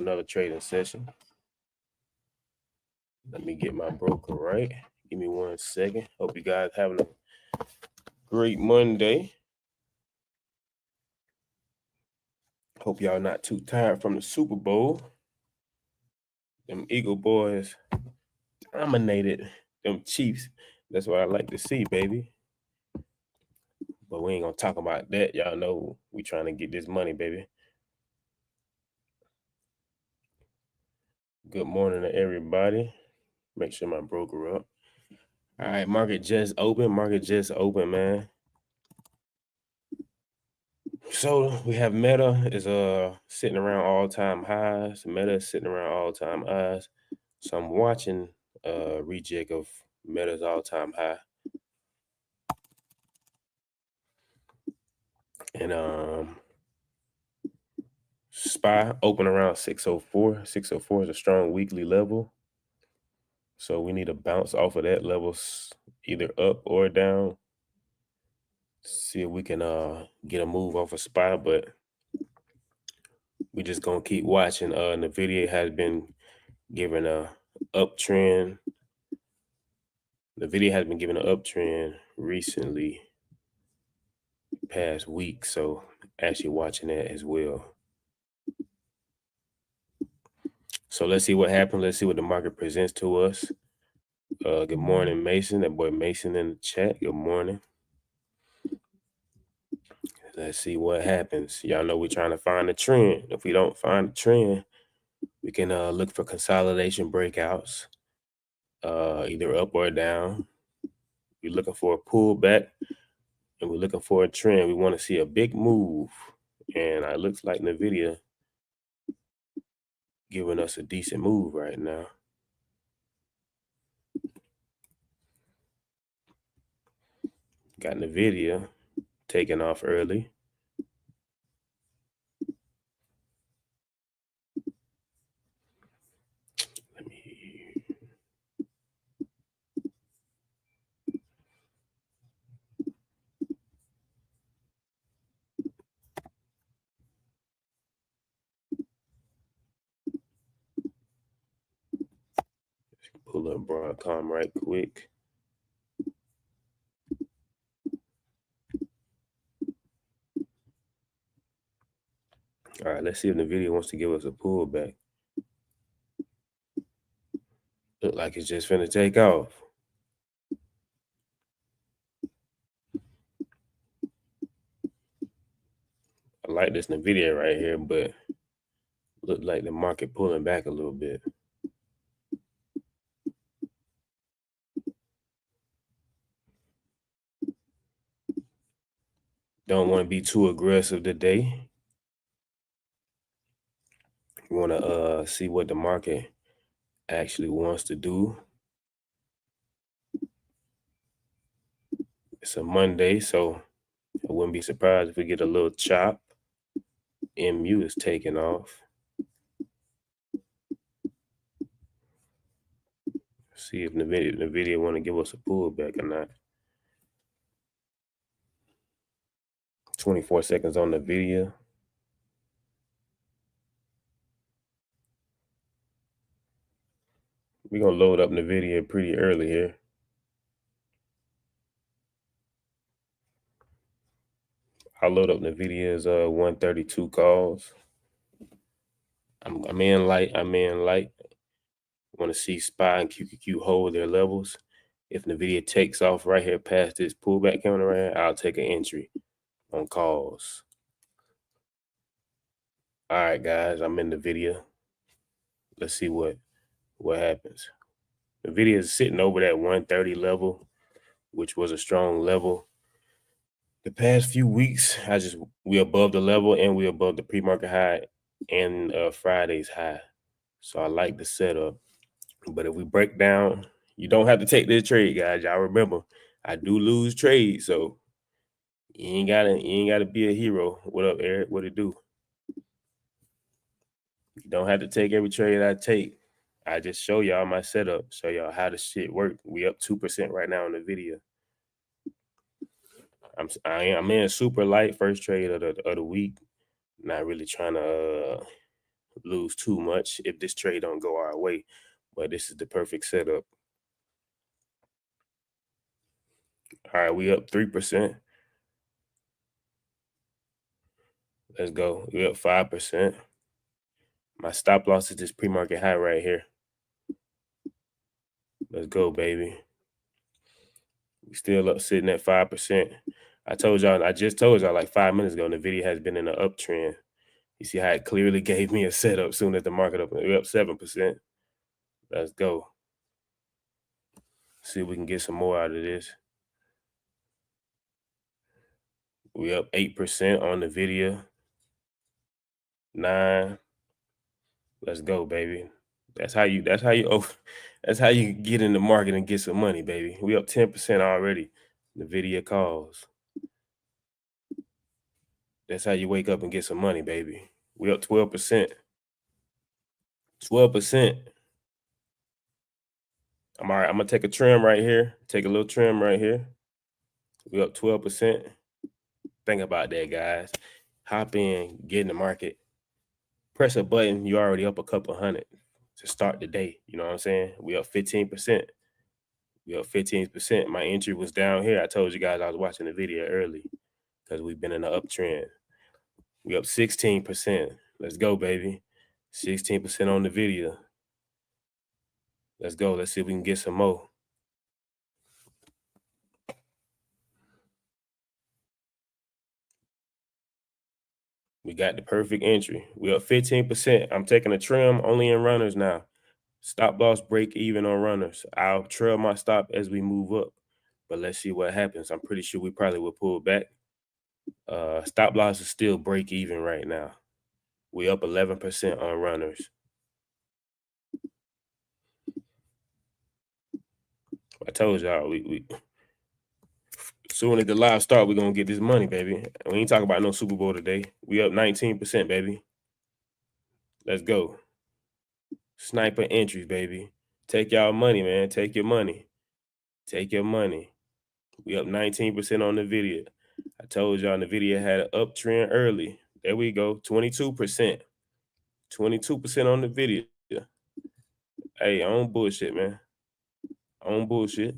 Another trading session. Let me get my broker right. Give me 1 second. Hope you guys having a great Monday. Hope y'all not too tired from the Super Bowl. Them Eagle boys dominated them Chiefs. That's what I like to see, baby. But we ain't gonna talk about that. Y'all know we trying to get this money, baby. Good morning to everybody. Make sure my broker up. All right, market just open. Man. So we have Meta is sitting around all-time highs. Meta is sitting around all-time highs. So I'm watching reject of Meta's all-time high. And SPY open around 604. 604 is a strong weekly level. So we need to bounce off of that level, either up or down. See if we can get a move off of SPY, but we just gonna keep watching. NVDA has been given a uptrend. NVIDIA has been given an uptrend recently, past week, so actually watching that as well. So let's see what happens. Let's see what the market presents to us. Good morning, Mason. That boy Mason in the chat. Good morning. Let's see what happens. Y'all know we're trying to find a trend. If we don't find a trend, we can look for consolidation breakouts, either up or down. We're looking for a pullback, and we're looking for a trend. We want to see a big move, and it looks like NVIDIA giving us a decent move right now. Got NVIDIA taking off early. Let me pull up Broadcom right quick. All right, let's see if NVIDIA wants to give us a pullback. Look like it's just finna take off. I like this NVIDIA right here, but look like the market pulling back a little bit. Don't want to be too aggressive today. We want to see what the market actually wants to do. It's a Monday, so I wouldn't be surprised if we get a little chop. MU is taking off. See if NVIDIA want to give us a pullback or not. 24 seconds on the video. We're going to load up NVIDIA pretty early here. I'll load up NVIDIA's 132 calls. I'm in light. Want to see SPY and QQQ hold their levels. If NVIDIA takes off right here past this pullback counter right here, I'll take an entry on calls. All right, guys, I'm in NVIDIA. Let's see what happens. NVIDIA is sitting over that 130 level, which was a strong level. The past few weeks, we above the level and we above the pre-market high and Friday's high. So I like the setup. But if we break down, you don't have to take this trade, guys. Y'all remember, I do lose trades, so you ain't gotta be a hero. What up, Eric? What it do? You don't have to take every trade I take. I just show y'all my setup, show y'all how the shit work. We up 2% right now in the video. I'm in super light first trade of the week. Not really trying to lose too much if this trade don't go our way. But this is the perfect setup. All right, we up 3%. Let's go. We up 5%. My stop loss is this pre-market high right here. Let's go, baby. We still up sitting at 5%. I just told y'all like 5 minutes ago, NVDA has been in an uptrend. You see how it clearly gave me a setup soon as the market opened. We're up 7%. Let's go. See if we can get some more out of this. We up 8% on NVDA. 9. Let's go, baby. That's how you get in the market and get some money, baby. We up 10% already. NVIDIA calls. That's how you wake up and get some money, baby. We up 12%. 12%. I'm all right. I'm gonna take a trim right here. Take a little trim right here. We up 12%. Think about that, guys. Hop in, get in the market. Press a button. You already up a couple hundred to start the day. You know what I'm saying? We up 15%. We up 15%. My entry was down here. I told you guys I was watching the video early because we've been in an uptrend. We up 16%. Let's go, baby. 16% on the video. Let's go. Let's see if we can get some more. We got the perfect entry. We up 15%. I'm taking a trim only in runners now. Stop loss break even on runners. I'll trail my stop as we move up. But let's see what happens. I'm pretty sure we probably will pull back. Stop loss is still break even right now. We up 11% on runners. I told y'all we soon as the live start, we're gonna get this money, baby. We ain't talking about no Super Bowl today. We up 19%, baby. Let's go. Sniper entries, baby. Take y'all money, man. Take your money. Take your money. We up 19% on the video. I told y'all the video had an uptrend early. There we go. 22%. 22% on the video. Hey, I don't bullshit, man. I don't bullshit.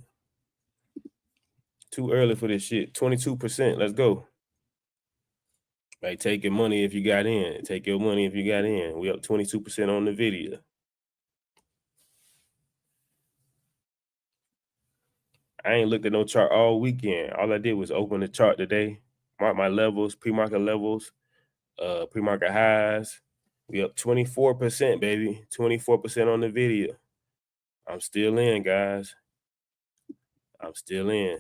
Too early for this shit. 22%. Let's go. Hey, take your money if you got in. Take your money if you got in. We up 22% on the video. I ain't looked at no chart all weekend. All I did was open the chart today, mark my levels, pre-market levels, pre-market highs. We up 24%, baby. 24% on the video. I'm still in, guys. I'm still in.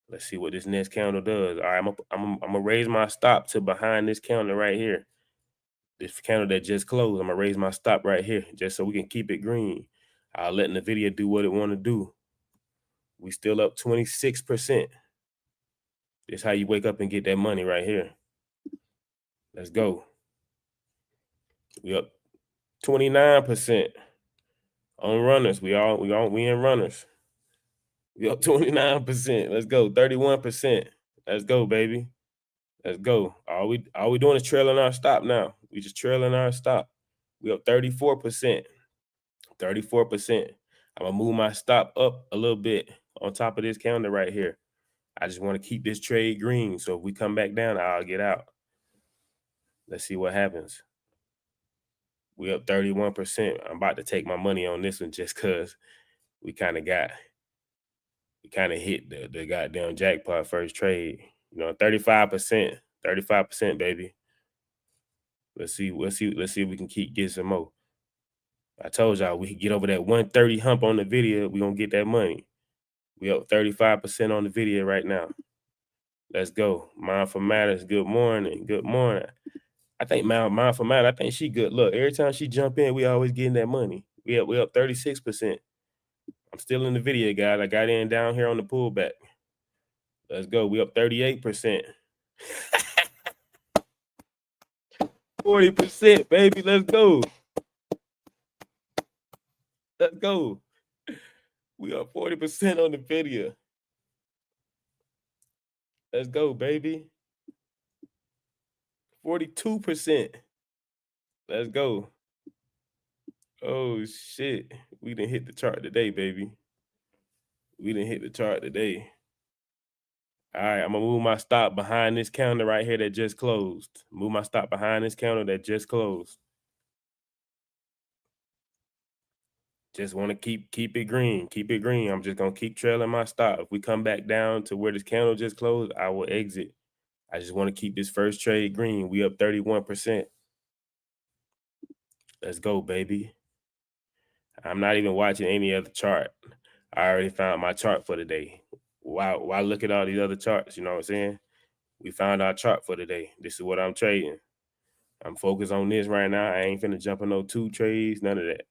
Let's see what this next candle does. All right, I'm gonna raise my stop to behind this candle right here. This candle that just closed, I'm gonna raise my stop right here just so we can keep it green. I'll let NVIDIA do what it want to do. We still up 26%. This is how you wake up and get that money right here. Let's go. We up 29% on runners. We in runners. We up 29%. Let's go. 31%. Let's go, baby. Let's go. All we doing is trailing our stop now. We just trailing our stop. We up 34%. 34%. I'm gonna move my stop up a little bit on top of this candle right here. I just want to keep this trade green. So if we come back down, I'll get out. Let's see what happens. We up 31%. I'm about to take my money on this one just because we kind of hit the goddamn jackpot first trade. You know, 35%. 35%, baby. Let's see if we can keep getting some more. I told y'all we could get over that 130 hump on the video. We're gonna get that money. We up 35% on the video right now. Let's go. Mindful Matters. Good morning. Good morning. I think Mindful Matter, I think she good. Look, every time she jump in, we always getting that money. We up 36%. I'm still in the video, guys. I got in down here on the pullback. Let's go. We up 38%. 40%, baby. Let's go. Let's go. We up 40% on the video. Let's go, baby. 42%. Let's go. Oh shit. We didn't hit the chart today, baby. We didn't hit the chart today. All right, I'm gonna move my stop behind this counter right here that just closed. Move my stop behind this counter that just closed. Just want to keep it green. Keep it green. I'm just gonna keep trailing my stop. If we come back down to where this candle just closed, I will exit. I just want to keep this first trade green. We up 31%. Let's go, baby. I'm not even watching any other chart. I already found my chart for the day. Why look at all these other charts? You know what I'm saying? We found our chart for the day. This is what I'm trading. I'm focused on this right now. I ain't finna jump on no 2 trades, none of that.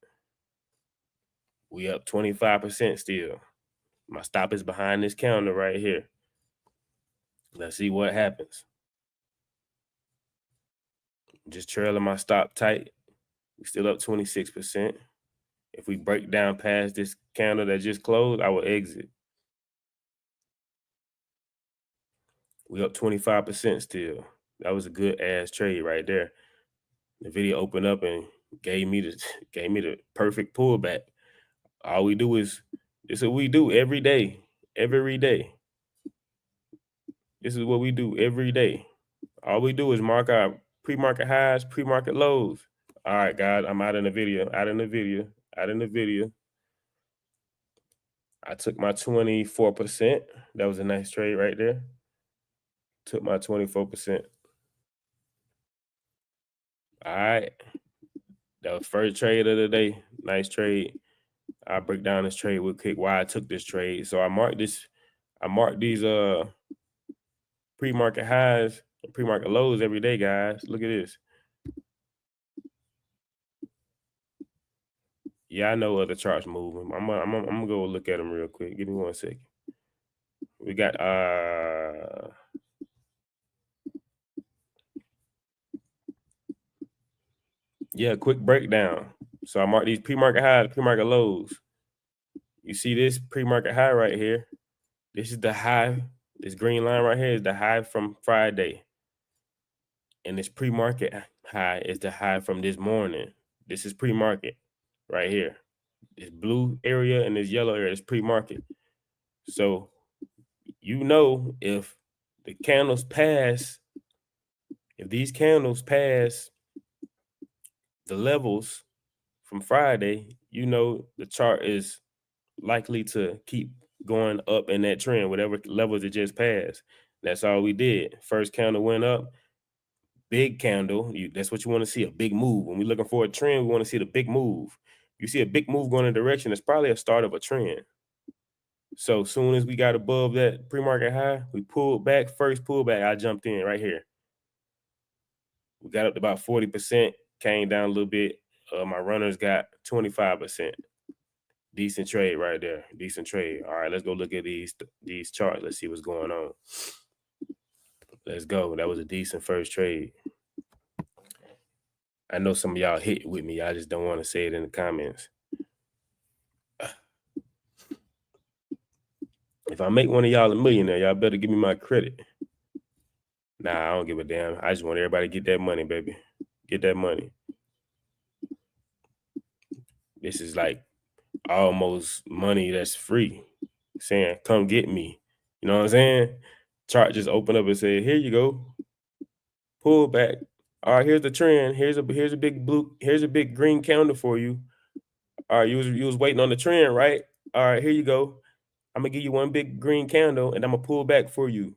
We up 25% still. My stop is behind this counter right here. Let's see what happens. Just trailing my stop tight. We still up 26%. If we break down past this candle that just closed, I will exit. We up 25% still. That was a good ass trade right there. The video opened up and gave me the perfect pullback. All we do is this is what we do every day. Every day. This is what we do every day. All we do is mark our pre-market highs, pre-market lows. All right, guys, I'm out in the video. Out in the video. I took my 24%. That was a nice trade right there. Took my 24%. All right. That was first trade of the day. Nice trade. I'll break down this trade real quick why I took this trade. So I marked these pre-market highs and pre-market lows every day, guys. Look at this. Yeah, I know other charts moving. I'm gonna go look at them real quick. Give me 1 second. We got yeah, quick breakdown. So I marked these pre-market highs, pre-market lows. You see this pre-market high right here? This is the high. This green line right here is the high from Friday. And this pre-market high is the high from this morning. This is pre-market right here. This blue area and this yellow area is pre-market. So you know if the candles pass, if these candles pass the levels from Friday, you know the chart is likely to keep going up in that trend, whatever levels it just passed. That's all we did. First candle went up, big candle. That's what you want to see, a big move. When we're looking for a trend, we want to see the big move. You see a big move going in a direction, it's probably a start of a trend. So soon as we got above that pre-market high, we pulled back. First pullback, I jumped in right here. We got up to about 40%, came down a little bit. My runners got 25%. Decent trade right there. Decent trade. All right, let's go look at these charts. Let's see what's going on. Let's go. That was a decent first trade. I know some of y'all hit with me. I just don't want to say it in the comments. If I make one of y'all a millionaire, y'all better give me my credit. Nah, I don't give a damn. I just want everybody to get that money, baby. Get that money. This is like almost money that's free. Saying, come get me. You know what I'm saying? Chart just opened up and said, here you go. Pull back. All right, here's the trend. Here's a big green candle for you. All right, you was waiting on the trend, right? All right, here you go. I'm gonna give you one big green candle and I'm gonna pull back for you.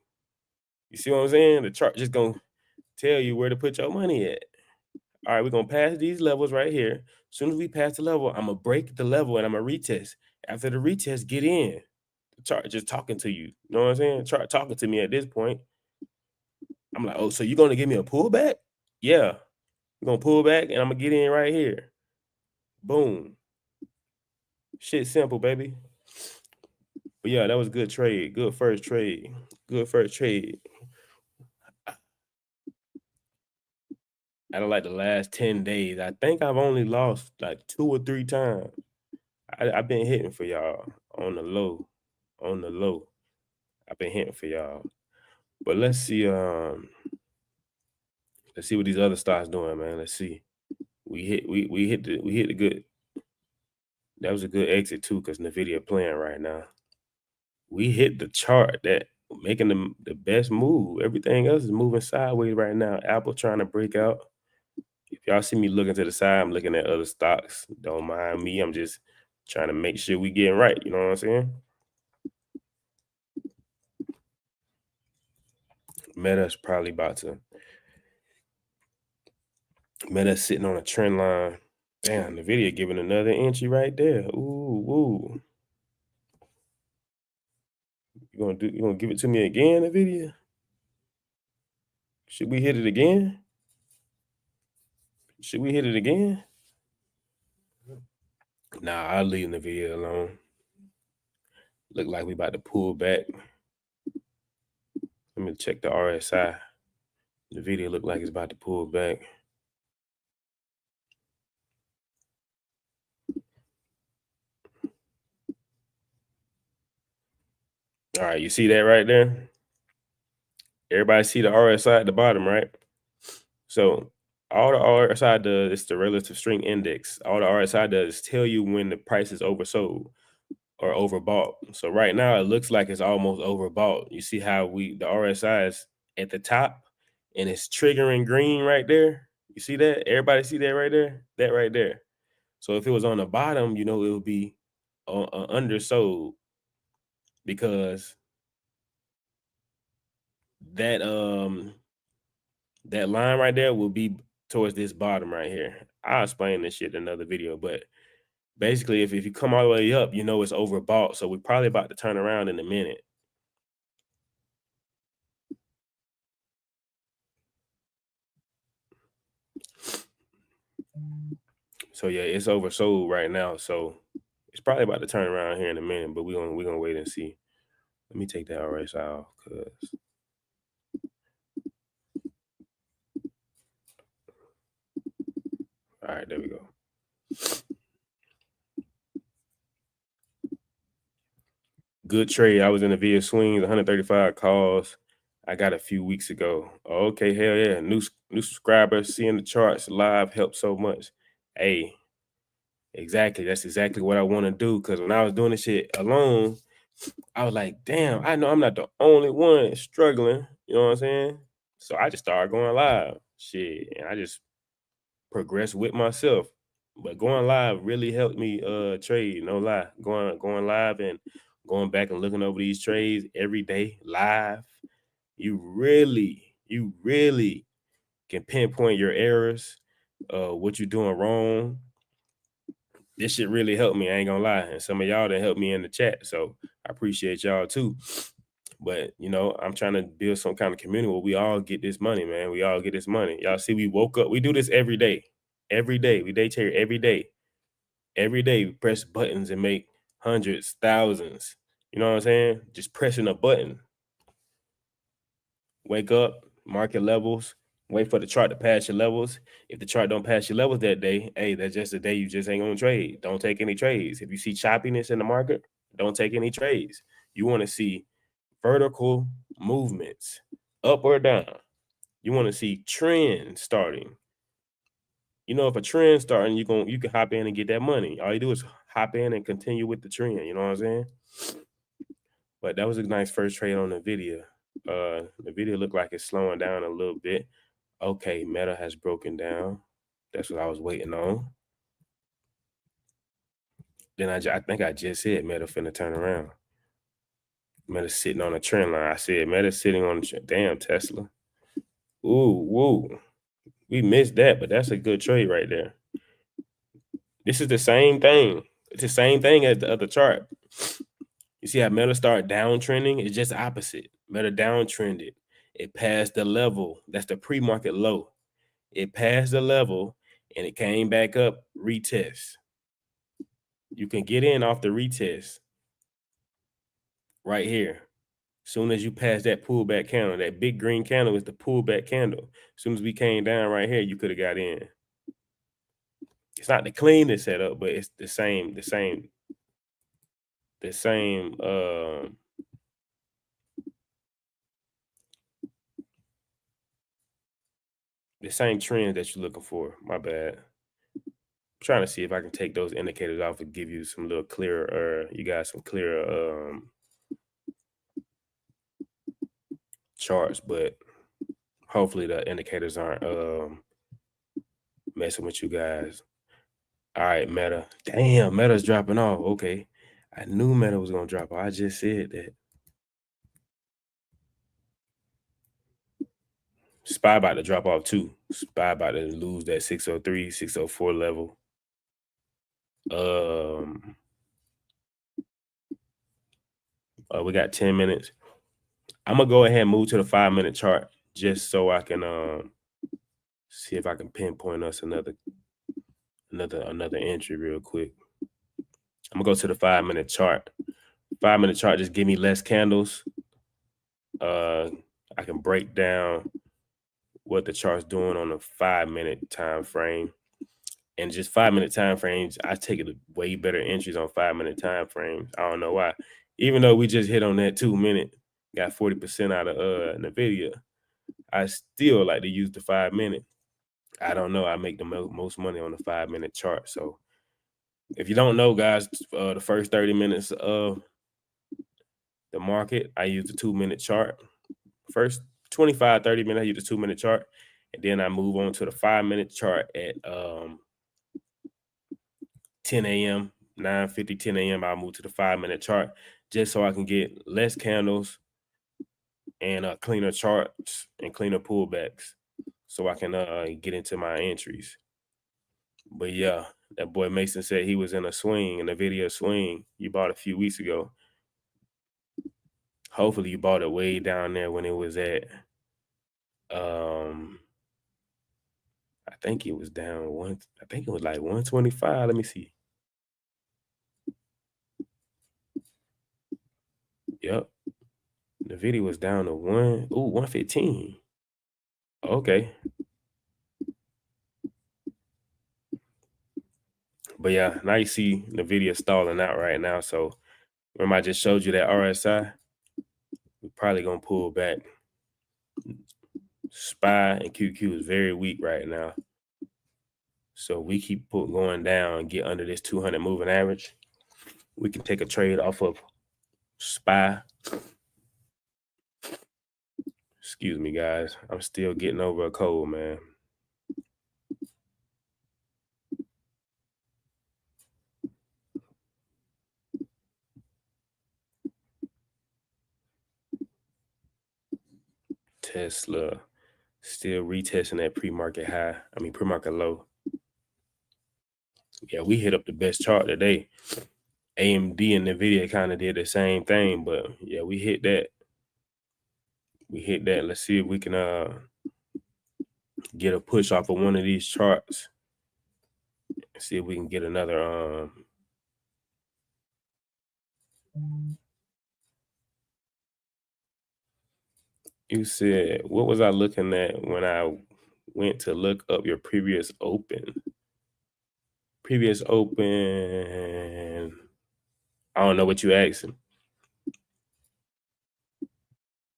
You see what I'm saying? The chart just gonna tell you where to put your money at. All right, we're gonna pass these levels right here. As soon as we pass the level, I'm gonna break the level and I'm gonna retest. After the retest, get in. The chart just talking to you. You know what I'm saying? The chart talking to me at this point. I'm like, oh, so you're gonna give me a pullback? Yeah. I'm gonna pull back and I'm gonna get in right here. Boom. Shit simple, baby. But yeah, that was a good trade. Good first trade. Good first trade. Out of like the last 10 days, I think I've only lost like 2 or 3 times. I've been hitting for y'all on the low. On the low. I've been hitting for y'all. But let's see what these other stocks doing, man. Let's see. We hit the good. That was a good exit too, because NVIDIA playing right now. We hit the chart that making the best move. Everything else is moving sideways right now. Apple trying to break out. If y'all see me looking to the side, I'm looking at other stocks. Don't mind me. I'm just trying to make sure we getting right. You know what I'm saying? Meta's probably about to. Meta's sitting on a trend line. Damn, the video giving another entry right there. Ooh, ooh. You gonna give it to me again, the video? Should we hit it again? Should we hit it again? Nah, I'll leave the video alone. Look like we about to pull back. Let me check the RSI. The video look like it's about to pull back. All right, you see that right there? Everybody see the RSI at the bottom, right? So all the RSI does is the relative strength index. All the RSI does is tell you when the price is oversold or overbought. So right now it looks like it's almost overbought. You see how the RSI is at the top and it's triggering green right there. You see that? Everybody see that right there? That right there. So if it was on the bottom, it would be undersold, because that that line right there will be towards this bottom right here. I'll explain this shit in another video, but basically if you come all the way up, it's overbought. So we're probably about to turn around in a minute. So yeah, it's oversold right now. So it's probably about to turn around here in a minute, but we're gonna wait and see. Let me take that RSI off, because all right, there we go. Good trade. I was in the VIA swings, 135 calls. I got a few weeks ago. Okay, hell yeah. New subscribers, seeing the charts live helps so much. Hey, exactly. That's exactly what I want to do. Because when I was doing this shit alone, I was like, damn, I know I'm not the only one struggling. You know what I'm saying? So I just started going live. Shit. And I just progressed with myself. But going live really helped me trade, no lie. Going live and going back and looking over these trades every day live, you really can pinpoint your errors, what you're doing wrong. This shit really helped me, I ain't gonna lie. And some of y'all that helped me in the chat. So I appreciate y'all too. But I'm trying to build some kind of community where we all get this money, man. We all get this money. Y'all see, we woke up, we do this every day. Every day. We day trade every day. Every day we press buttons and make hundreds, thousands. You know what I'm saying? Just pressing a button. Wake up, market levels, wait for the chart to pass your levels. If the chart don't pass your levels that day, hey, that's just a day you just ain't gonna trade. Don't take any trades. If you see choppiness in the market, don't take any trades. You want to see vertical movements, up or down. You want to see trends starting. If a trend starting, you can hop in and get that money. All you do is hop in and continue with the trend. You know what I'm saying? But that was a nice first trade on the video. The video looked like it's slowing down a little bit. Okay, Meta has broken down. That's what I was waiting on. Then I think I just said Meta finna turn around. Meta sitting on a trend line. I said Meta sitting on the damn Tesla. Ooh, woo. We missed that, but that's a good trade right there. This is the same thing. It's the same thing as the other chart. You see how Meta started downtrending? It's just opposite. Meta downtrended. It passed the level. That's the pre-market low. It passed the level and it came back up, retest. You can get in off the retest right here. As soon as you pass that pullback candle, that big green candle is the pullback candle. As soon as we came down right here, you could have got in. It's not the cleanest setup, but it's the same trends that you're looking for. My bad. trying to see if I can take those indicators off and give you some little clearer, you guys some clearer charts, but hopefully the indicators aren't messing with you guys. All right, Meta. Damn, Meta's dropping off. Okay. I knew Meta was gonna drop off. I just said that. SPY about to drop off too. SPY about to lose that 603, 604 level. We got 10 minutes. I'm gonna go ahead and move to the 5-minute chart just so I can see if I can pinpoint us another entry real quick. I'm gonna go to the 5-minute chart. 5-minute chart just give me less candles. I can break down what the chart's doing on a 5-minute time frame. And just 5-minute time frames, I take it way better entries on 5-minute time frames. I don't know why. Even though we just hit on that 2-minute, got 40% out of NVDA, I still like to use the 5-minute. I don't know. I make the most money on the 5-minute chart. So if you don't know, guys, the first 30 minutes of the market, I use the 2-minute chart. First 25, 30 minutes, I use the 2-minute chart. And then I move on to the 5-minute chart at 10 a.m., 9:50, 10 a.m. I'll move to the 5-minute chart just so I can get less candles and cleaner charts and cleaner pullbacks so I can get into my entries. But yeah, that boy Mason said he was in a swing, in a video swing you bought a few weeks ago. Hopefully you bought it way down there when it was at I think it was down I think it was like 125. Let me see. Yep. The video was down to 115. Okay. But yeah, now you see the video stalling out right now. So remember I just showed you that RSI? We're probably gonna pull back. SPY and QQ is very weak right now. So we keep going down and get under this 200 moving average. We can take a trade off of SPY. Excuse me, guys. I'm still getting over a cold, man. Tesla still retesting that pre-market high. I mean, pre-market low. Yeah, we hit up the best chart today. AMD and NVIDIA kind of did the same thing, but yeah, we hit that. Let's see if we can get a push off of one of these charts. See if we can get another you said, what was I looking at when I went to look up your previous open? Previous open, I don't know what you asked.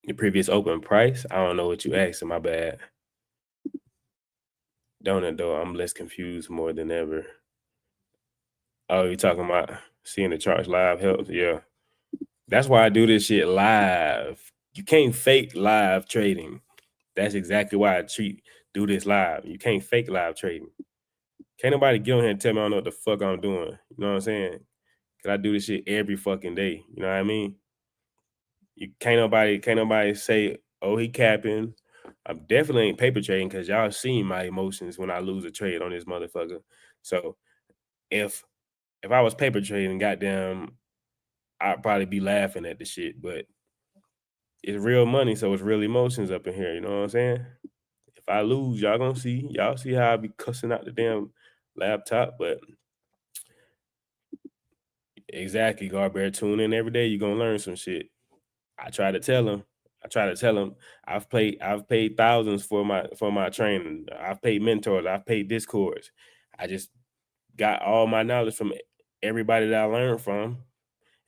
Your previous open price? I don't know what you asked. My bad. Don't it though? I'm less confused more than ever. Oh, you're talking about seeing the charts live helps? Yeah. That's why I do this shit live. You can't fake live trading. That's exactly why I do this live. You can't fake live trading. Can't nobody get on here and tell me I don't know what the fuck I'm doing. You know what I'm saying? Cause I do this shit every fucking day. You know what I mean? You can't nobody say, oh, he capping. I'm definitely ain't paper trading because y'all seen my emotions when I lose a trade on this motherfucker. So if I was paper trading, goddamn, I'd probably be laughing at the shit. But it's real money, so it's real emotions up in here. You know what I'm saying? If I lose, y'all see how I be cussing out the damn laptop. But exactly, Garbear, tune in every day. You're gonna learn some shit. I try to tell him. I've paid thousands for my training. I've paid mentors. I've paid discords. I just got all my knowledge from everybody that I learned from.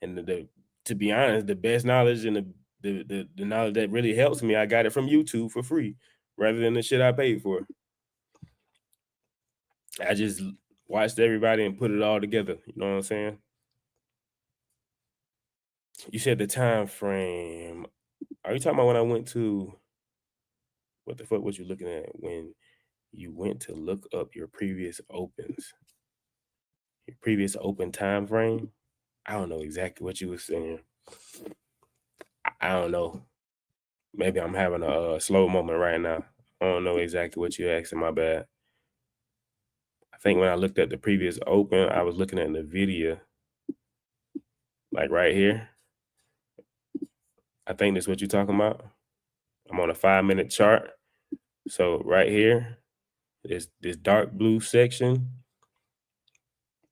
And to be honest, the best knowledge and the knowledge that really helps me, I got it from YouTube for free rather than the shit I paid for. I just watched everybody and put it all together. You know what I'm saying? You said the time frame. Are you talking about when I went to what the fuck was you looking at when you went to look up your previous opens? Your previous open time frame? I don't know exactly what you were saying. I don't know. Maybe I'm having a slow moment right now. I don't know exactly what you're asking. My bad. I think when I looked at the previous open, I was looking at NVDA, like right here. I think that's what you're talking about. I'm on a 5-minute chart. So right here, this dark blue section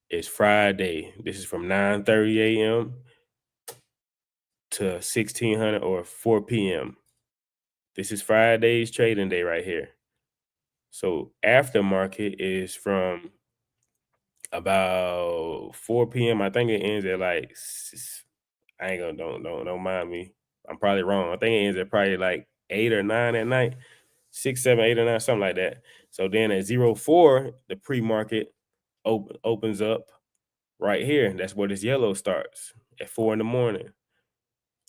is Friday. This is from 9:30 a.m. to 1600 or 4 p.m. This is Friday's trading day right here. So aftermarket is from about 4 p.m. I think it ends at like I ain't gonna don't mind me. I'm probably wrong. I think it ends at probably like 8 or 9 at night. 6, 7, 8 or 9, something like that. So then at 04, the pre-market opens up right here. That's where this yellow starts at 4 in the morning,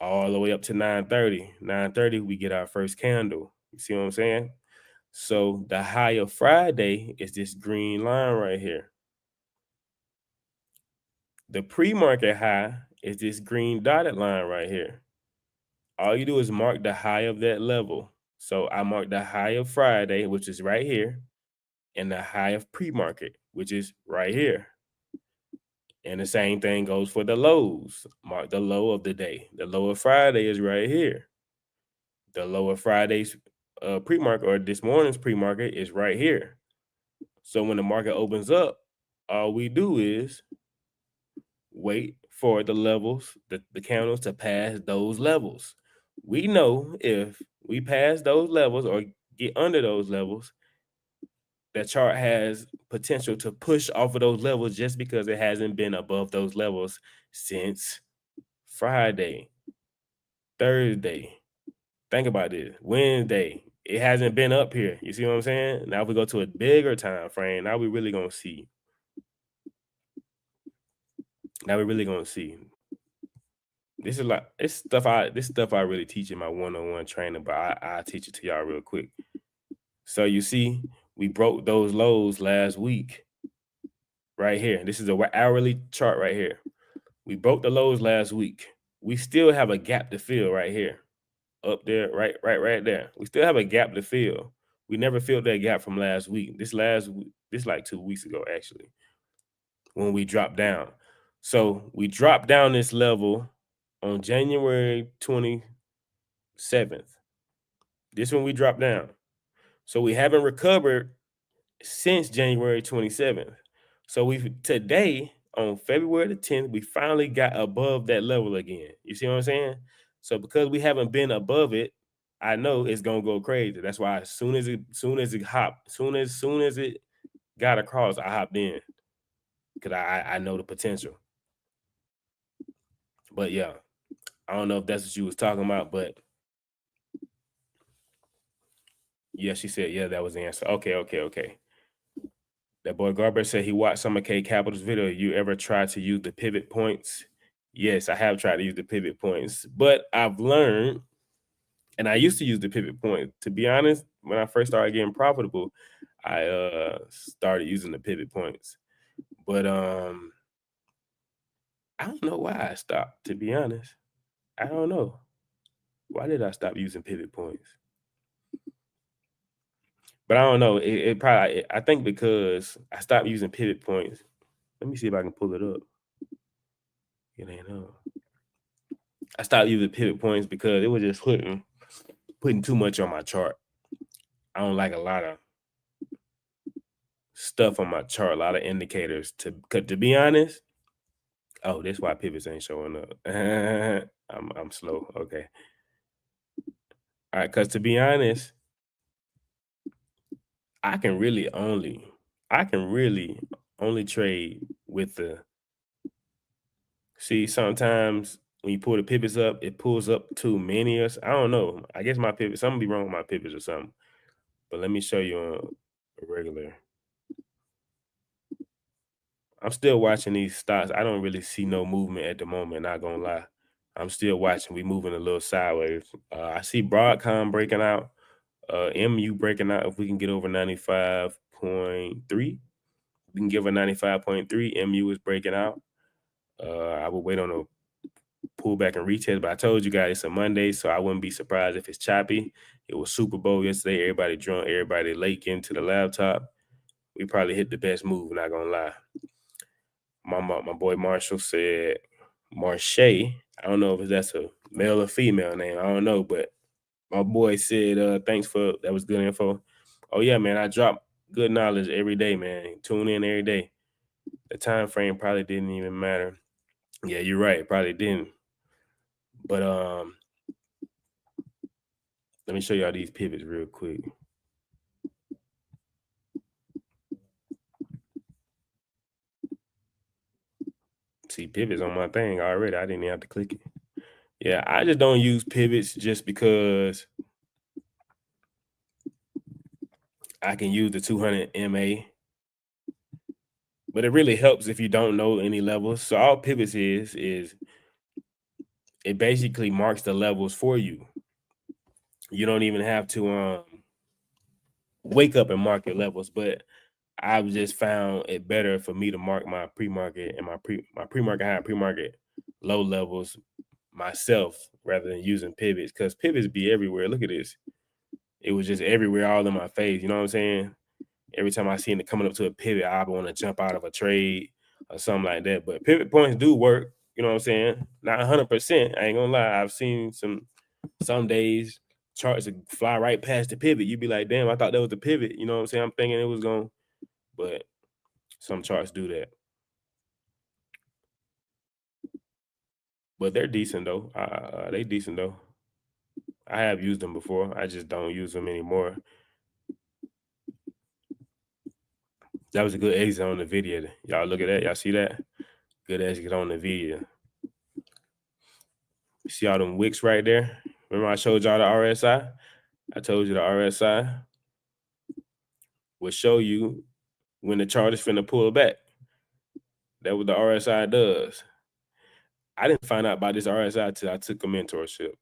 all the way up to 9:30. 9:30, we get our first candle. You see what I'm saying? So the high of Friday is this green line right here. The pre-market high is this green dotted line right here. All you do is mark the high of that level. So I marked the high of Friday, which is right here, and the high of pre-market, which is right here. And the same thing goes for the lows. Mark the low of the day. The low of Friday is right here. The low of Friday's pre-market, or this morning's pre-market, is right here. So when the market opens up, all we do is wait for the levels, the candles to pass those levels. We know if we pass those levels or get under those levels, that chart has potential to push off of those levels just because it hasn't been above those levels since Friday, Thursday. Think about this. Wednesday. It hasn't been up here. You see what I'm saying? Now if we go to a bigger time frame, now we're really gonna see. Now we're really gonna see. This is like this stuff I really teach in my one-on-one training, but I teach it to y'all real quick. So you see, we broke those lows last week. Right here. This is a hourly chart right here. We broke the lows last week. We still have a gap to fill right here. Up there, right there. We still have a gap to fill. We never filled that gap from last week. This like 2 weeks ago, actually, when we dropped down. So we dropped down this level on January 27th. This one we dropped down. So we haven't recovered since January 27th. So today on February the 10th, we finally got above that level again. You see what I'm saying? So because we haven't been above it, I know it's gonna go crazy. That's why as soon as it got across, I hopped in because I know the potential. But yeah, I don't know if that's what you was talking about, but yeah, she said, yeah, that was the answer. Okay. That boy Garber said he watched some of K Capital's video. You ever tried to use the pivot points? Yes, I have tried to use the pivot points, but I've learned, and I used to use the pivot point. To be honest, when I first started getting profitable, I started using the pivot points. But I don't know why I stopped, to be honest. I don't know. Why did I stop using pivot points? But I don't know. It probably, I think because I stopped using pivot points. Let me see if I can pull it up. It ain't up. I stopped using pivot points because it was just putting too much on my chart. I don't like a lot of stuff on my chart, a lot of indicators. To be honest, oh, that's why pivots ain't showing up. I'm slow. Okay. All right, because to be honest, I can really only trade with the see. Sometimes when you pull the pivots up, it pulls up too many. I don't know. I guess my pivot, something be wrong with my pivots or something. But let me show you on a regular. I'm still watching these stocks. I don't really see no movement at the moment, not gonna lie. I'm still watching. We moving a little sideways. I see Broadcom breaking out, MU breaking out. If we can get over 95.3, we can give a 95.3. MU is breaking out. I will wait on a pullback and retest, but I told you guys it's a Monday, so I wouldn't be surprised if it's choppy. It was Super Bowl yesterday. Everybody drunk. Everybody late into the laptop. We probably hit the best move, not gonna lie. My boy Marshall said Marche. I don't know if that's a male or female name. I don't know, but my boy said, thanks for that was good info. Oh yeah, man. I drop good knowledge every day, man. Tune in every day. The time frame probably didn't even matter. Yeah, you're right. Probably didn't. But let me show y'all these pivots real quick. See pivots on my thing already. I didn't even have to click it. Yeah, I just don't use pivots just because I can use the 200 MA. But it really helps if you don't know any levels. So all pivots is it basically marks the levels for you. You don't even have to wake up and mark your levels, but I've just found it better for me to mark my pre-market and my pre-market high, pre-market low levels myself rather than using pivots, because pivots be everywhere. Look at this. It was just everywhere, all in my face. You know what I'm saying? Every time I see it coming up to a pivot, I want to jump out of a trade or something like that. But pivot points do work. You know what I'm saying? Not 100%. I ain't gonna lie. I've seen some days charts that fly right past the pivot. You'd be like, damn, I thought that was the pivot. You know what I'm saying? I'm thinking it was going, but some charts do that. But they're decent though. They decent though. I have used them before. I just don't use them anymore. That was a good exit on the video. Y'all look at that. Y'all see that? Good exit on the video. You see all them wicks right there? Remember I showed y'all the RSI? I told you the RSI will show you when the chart is finna pull back. That's what the RSI does. I didn't find out about this RSI till I took a mentorship.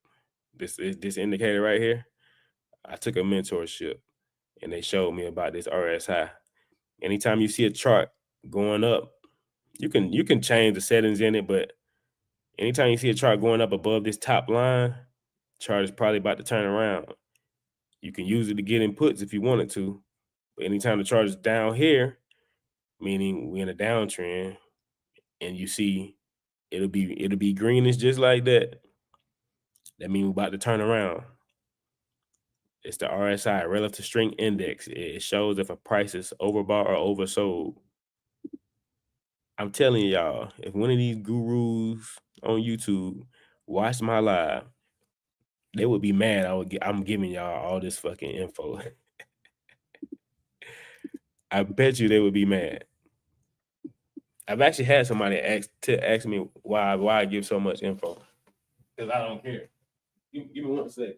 This indicator right here, I took a mentorship and they showed me about this RSI. Anytime you see a chart going up, you can change the settings in it, but anytime you see a chart going up above this top line, chart is probably about to turn around. You can use it to get inputs if you wanted to, but anytime the chart is down here, meaning we're in a downtrend, and you see it'll be greenish just like that, that means we're about to turn around. It's the RSI, Relative Strength Index. It shows if a price is overbought or oversold. I'm telling y'all, if one of these gurus on YouTube watched my live, they would be mad. I'm giving y'all all this fucking info. I bet you they would be mad. I've actually had somebody ask me why I give so much info, because I don't care. Give me 1 second.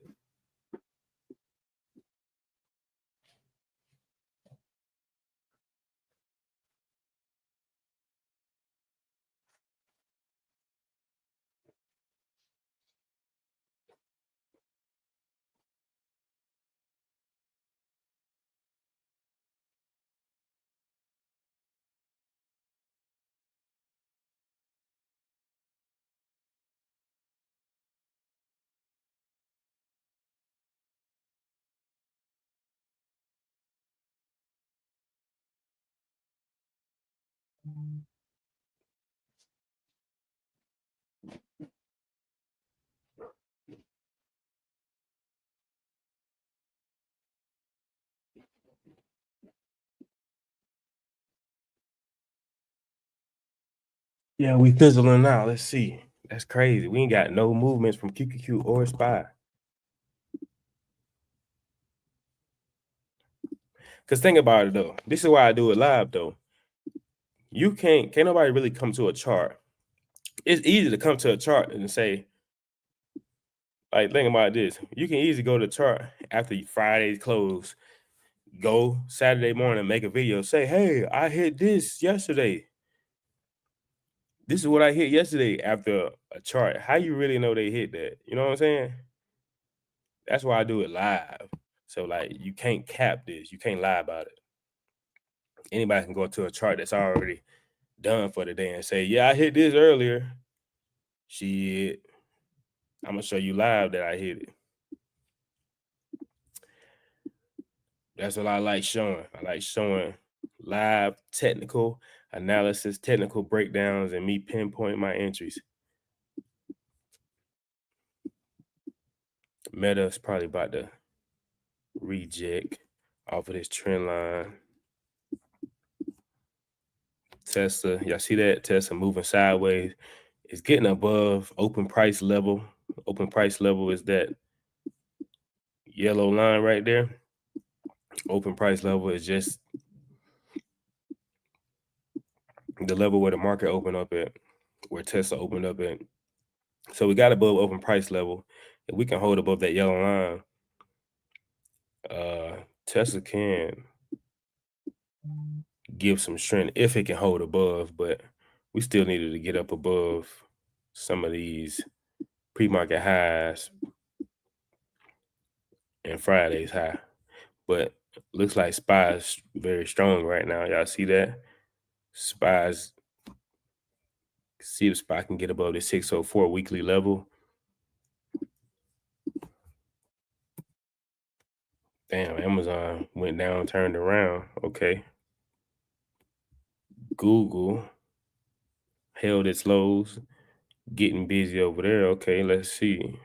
Yeah, we fizzling out. Let's see. That's crazy. We ain't got no movements from QQQ or SPY. Because think about it though. This is why I do it live though. You can't nobody really come to a chart. It's easy to come to a chart and say, like, think about this. You can easily go to the chart after Friday's close, go Saturday morning, make a video, say, hey, I hit this yesterday. This is what I hit yesterday after a chart. How you really know they hit that? You know what I'm saying? That's why I do it live. So like you can't cap this. You can't lie about it. Anybody can go to a chart that's already done for the day and say, yeah, I hit this earlier. Shit. I'm gonna show you live that I hit it. That's what I like showing. I like showing live technical analysis, technical breakdowns, and me pinpointing my entries. Meta is probably about to reject off of this trend line. Tesla, y'all see that? Tesla moving sideways. It's getting above open price level. Open price level is that yellow line right there. Open price level is just the level where the market opened up at, where Tesla opened up at. So we got above open price level. If we can hold above that yellow line, Tesla can give some strength if it can hold above, but we still needed to get up above some of these pre-market highs and Friday's high. But looks like SPY is very strong right now. Y'all see that? SPY's, see if SPY can get above the 604 weekly level. Damn, Amazon went down, turned around. Okay. Google held its lows, getting busy over there. Okay, let's see.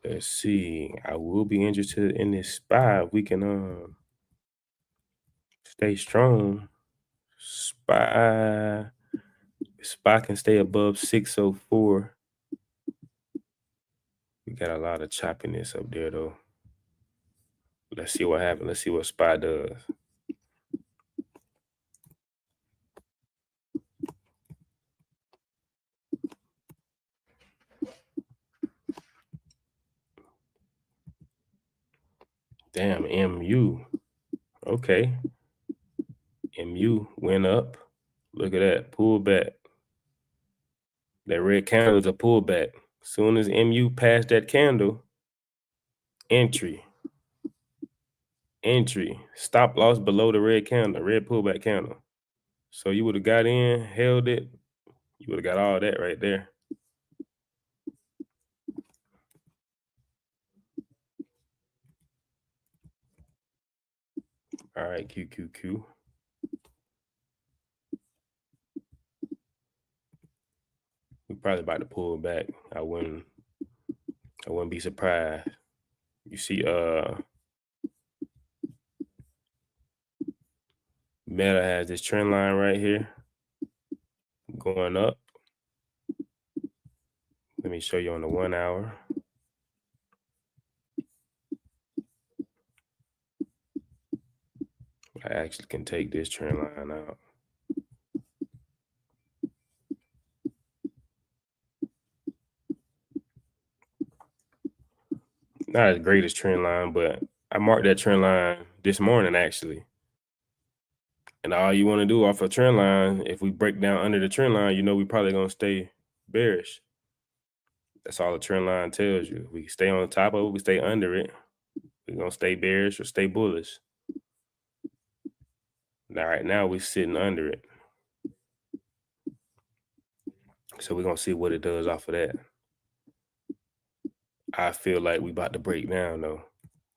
Let's see. I will be interested in this SPY. We can stay strong. SPY can stay above 604. We got a lot of choppiness up there though. Let's see what happens. Let's see what SPY does. Damn, MU. Okay. MU went up. Look at that. Pull back. That red candle is a pullback. As soon as MU passed that candle, entry. Stop loss below the red candle, red pullback candle. So you would have got in, held it. You would have got all that right there. All right, QQQ. We're probably about to pull back. I wouldn't be surprised. You see, Meta has this trend line right here going up. Let me show you on the 1 hour. I actually can take this trend line out. Not as great as trend line, but I marked that trend line this morning actually. And all you want to do off a trend line, if we break down under the trend line, you know we're probably gonna stay bearish. That's all the trend line tells you. We stay on the top of it, we stay under it. We're gonna stay bearish or stay bullish. Now, right now we're sitting under it. So we're gonna see what it does off of that. I feel like we about to break down though.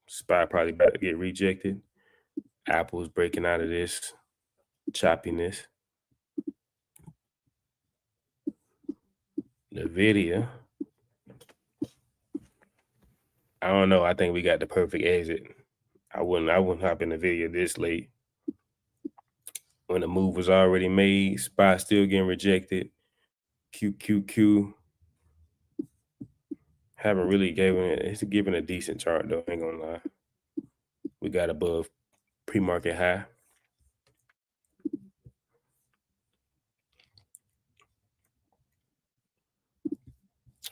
SPY probably about to get rejected. Apple's breaking out of this choppiness. NVDA. I don't know. I think we got the perfect exit. I wouldn't hop in the video this late. When the move was already made, SPY still getting rejected. QQQ haven't really it's given a decent chart though, ain't gonna lie. We got above pre-market high.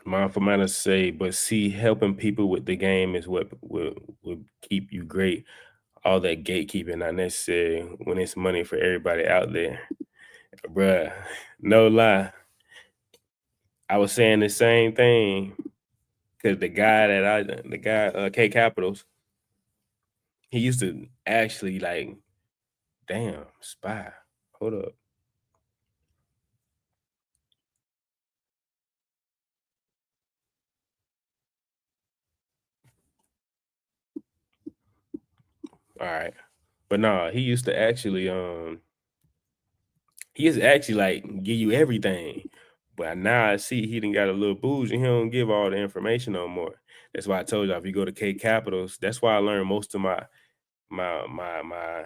Mindful manners say, but see, helping people with the game is what will keep you great. All that gatekeeping not necessary when it's money for everybody out there. Bruh, no lie. I was saying the same thing because the guy, K Capitals, he used to actually like, damn, spy. Hold up. All right. But no, he used to actually like give you everything. But now I see he done got a little bougie. He don't give all the information no more. That's why I told y'all if you go to K Capitals, that's why I learned most of my my my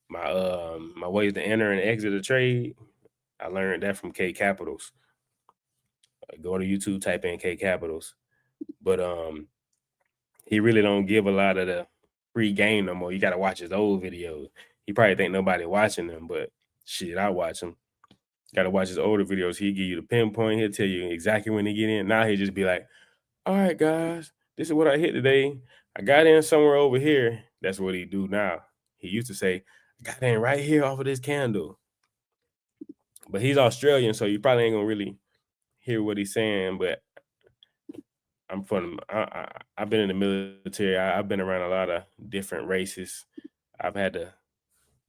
my ways to enter and exit a trade. I learned that from K Capitals. Go to YouTube, type in K Capitals. But he really don't give a lot of the free game no more. You gotta watch his old videos. He probably think nobody watching them, but shit, I watch him. Gotta watch his older videos. He give you the pinpoint. He'll tell you exactly when he get in. Now he just be like, "All right, guys, this is what I hit today. I got in somewhere over here." That's what he do now. He used to say, "I got in right here off of this candle." But he's Australian, so you probably ain't gonna really hear what he's saying. But I'm from I've been in the military. I've been around a lot of different races. I've had to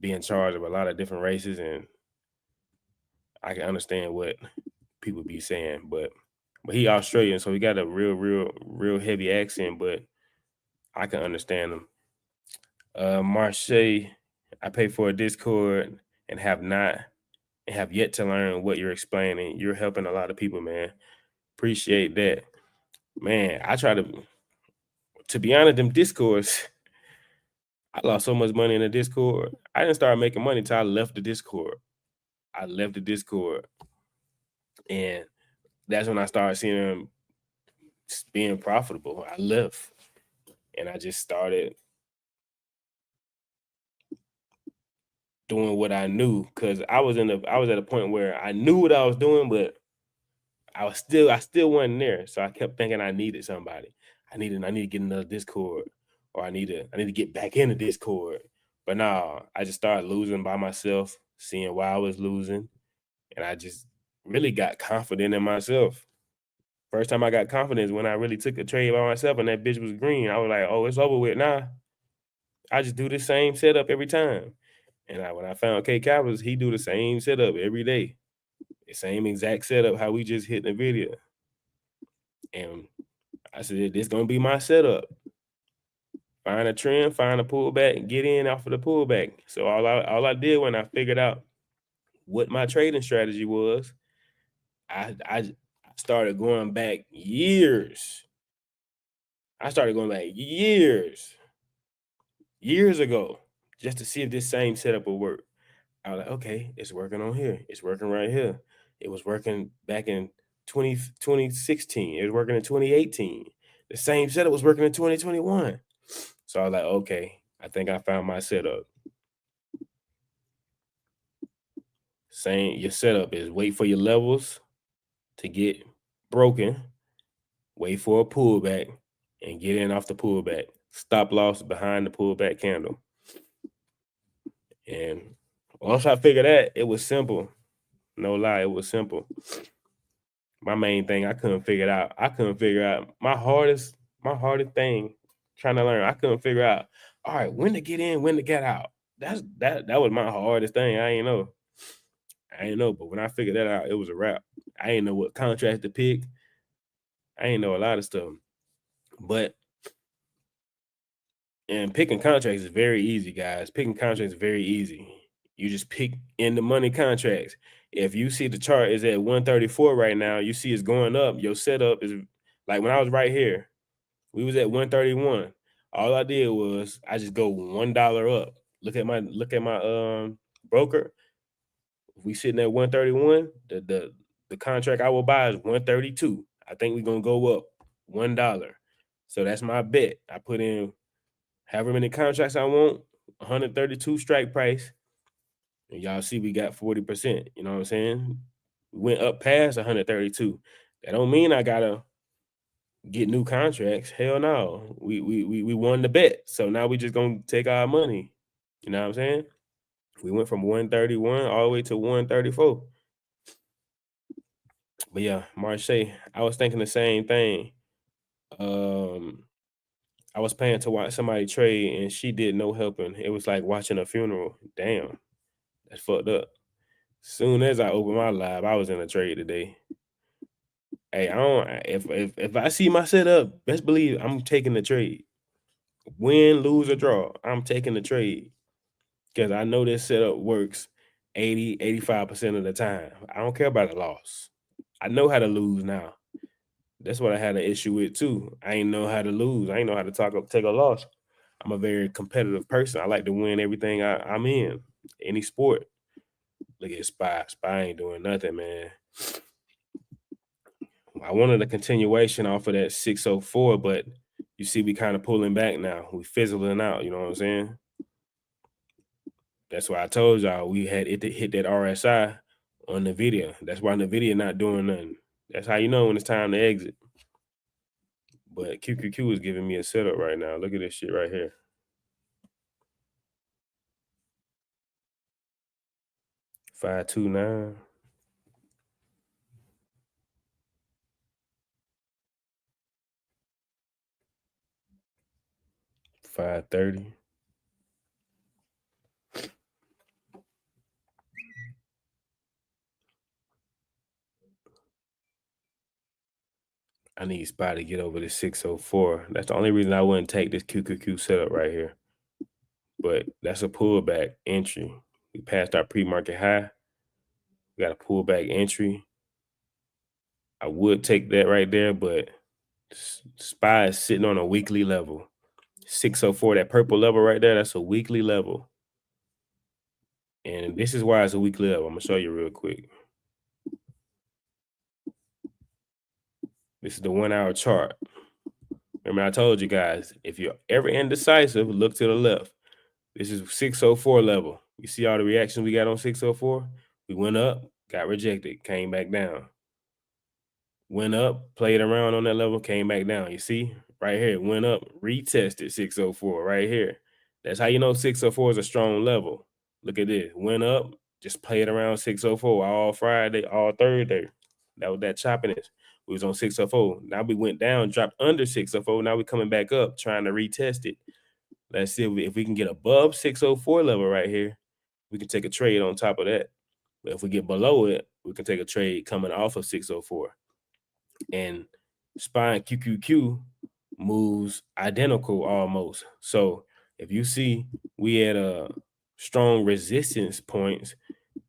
be in charge of a lot of different races, and I can understand what people be saying. But he Australian, so he got a real heavy accent, but I can understand him. Marche, I pay for a Discord and have yet to learn what you're explaining. You're helping a lot of people, man. Appreciate that. Man, I try to be honest, them discords, I lost so much money in the Discord. I didn't start making money till I left the Discord. I left the Discord, and that's when I started seeing them being profitable. I left, and I just started doing what I knew because I was at a point where I knew what I was doing, but I still wasn't there. So I kept thinking I needed somebody. I need to get another Discord, or I need to get back into Discord. But no, I just started losing by myself, seeing why I was losing, and I just really got confident in myself. First time I got confidence when I really took a trade by myself and that bitch was green. I was like, oh, it's over with now. I just do the same setup every time. And when I found K Capitals, he do the same setup every day. The same exact setup how we just hit the video. And I said, this gonna be my setup. Find a trend, find a pullback, and get in off of the pullback. So all I did when I figured out what my trading strategy was, I started going back years. I started going back years ago, just to see if this same setup would work. I was like, okay, it's working on here. It's working right here. It was working back in 2016. It was working in 2018. The same setup was working in 2021. So I was like, okay, I think I found my setup. Same, your setup is wait for your levels to get broken, wait for a pullback, and get in off the pullback. Stop loss behind the pullback candle. And once I figured that, it was simple. No lie, it was simple. My main thing I couldn't figure it out. I couldn't figure out my hardest thing trying to learn. I couldn't figure out, all right, when to get in, when to get out. That was my hardest thing. I ain't know. I ain't know, but when I figured that out, it was a wrap. I ain't know what contract to pick. I ain't know a lot of stuff. But and picking contracts is very easy, guys. Picking contracts is very easy. You just pick in the money contracts. If you see the chart is at 134 right now, you see it's going up. Your setup is like when I was right here, we was at 131. All I did was I just go $1 up. Look at my broker. If we sitting at 131, the contract I will buy is 132. I think we're gonna go up $1. So that's my bet. I put in however many contracts I want, 132 strike price. And y'all see we got 40%. You know what I'm saying? We went up past 132. That don't mean I gotta get new contracts. Hell no. We won the bet. So now we just gonna take our money. You know what I'm saying? We went from 131 all the way to 134. But yeah, Marche, I was thinking the same thing. Um, I was paying to watch somebody trade, and she did no helping. It was like watching a funeral. Damn, that's fucked up. Soon as I opened my live, I was in a trade today. Hey, I don't. If I see my setup, best believe I'm taking the trade. Win, lose, or draw, I'm taking the trade because I know this setup works 85% of the time. I don't care about a loss. I know how to lose now. That's what I had an issue with too. I ain't know how to lose. I ain't know how to take a loss. I'm a very competitive person. I like to win everything I'm in, any sport. Look at Spy. Spy ain't doing nothing, man. I wanted a continuation off of that 604, but you see, we kind of pulling back now. We fizzling out. You know what I'm saying? That's why I told y'all we had it to hit that RSI on the video. That's why the video not doing nothing. That's how you know when it's time to exit. But QQQ is giving me a setup right now. Look at this shit right here. 529. 530. I need Spy to get over the 604. That's the only reason I wouldn't take this QQQ setup right here. But that's a pullback entry. We passed our pre-market high. We got a pullback entry. I would take that right there, but Spy is sitting on a weekly level. 604, that purple level right there, that's a weekly level. And this is why it's a weekly level. I'm going to show you real quick. This is the 1 hour chart. Remember, I told you guys, if you're ever indecisive, look to the left. This is 604 level. You see all the reactions we got on 604? We went up, got rejected, came back down. Went up, played around on that level, came back down. You see? Right here, went up, retested 604 right here. That's how you know 604 is a strong level. Look at this. Went up, just played around 604 all Friday, all Thursday. That was that choppiness. We was on 604. Now we went down, dropped under 604. Now we're coming back up, trying to retest it. Let's see if we can get above 604 level right here. We can take a trade on top of that. But if we get below it, we can take a trade coming off of 604. And Spy and QQQ moves identical almost. So if you see we had a strong resistance points,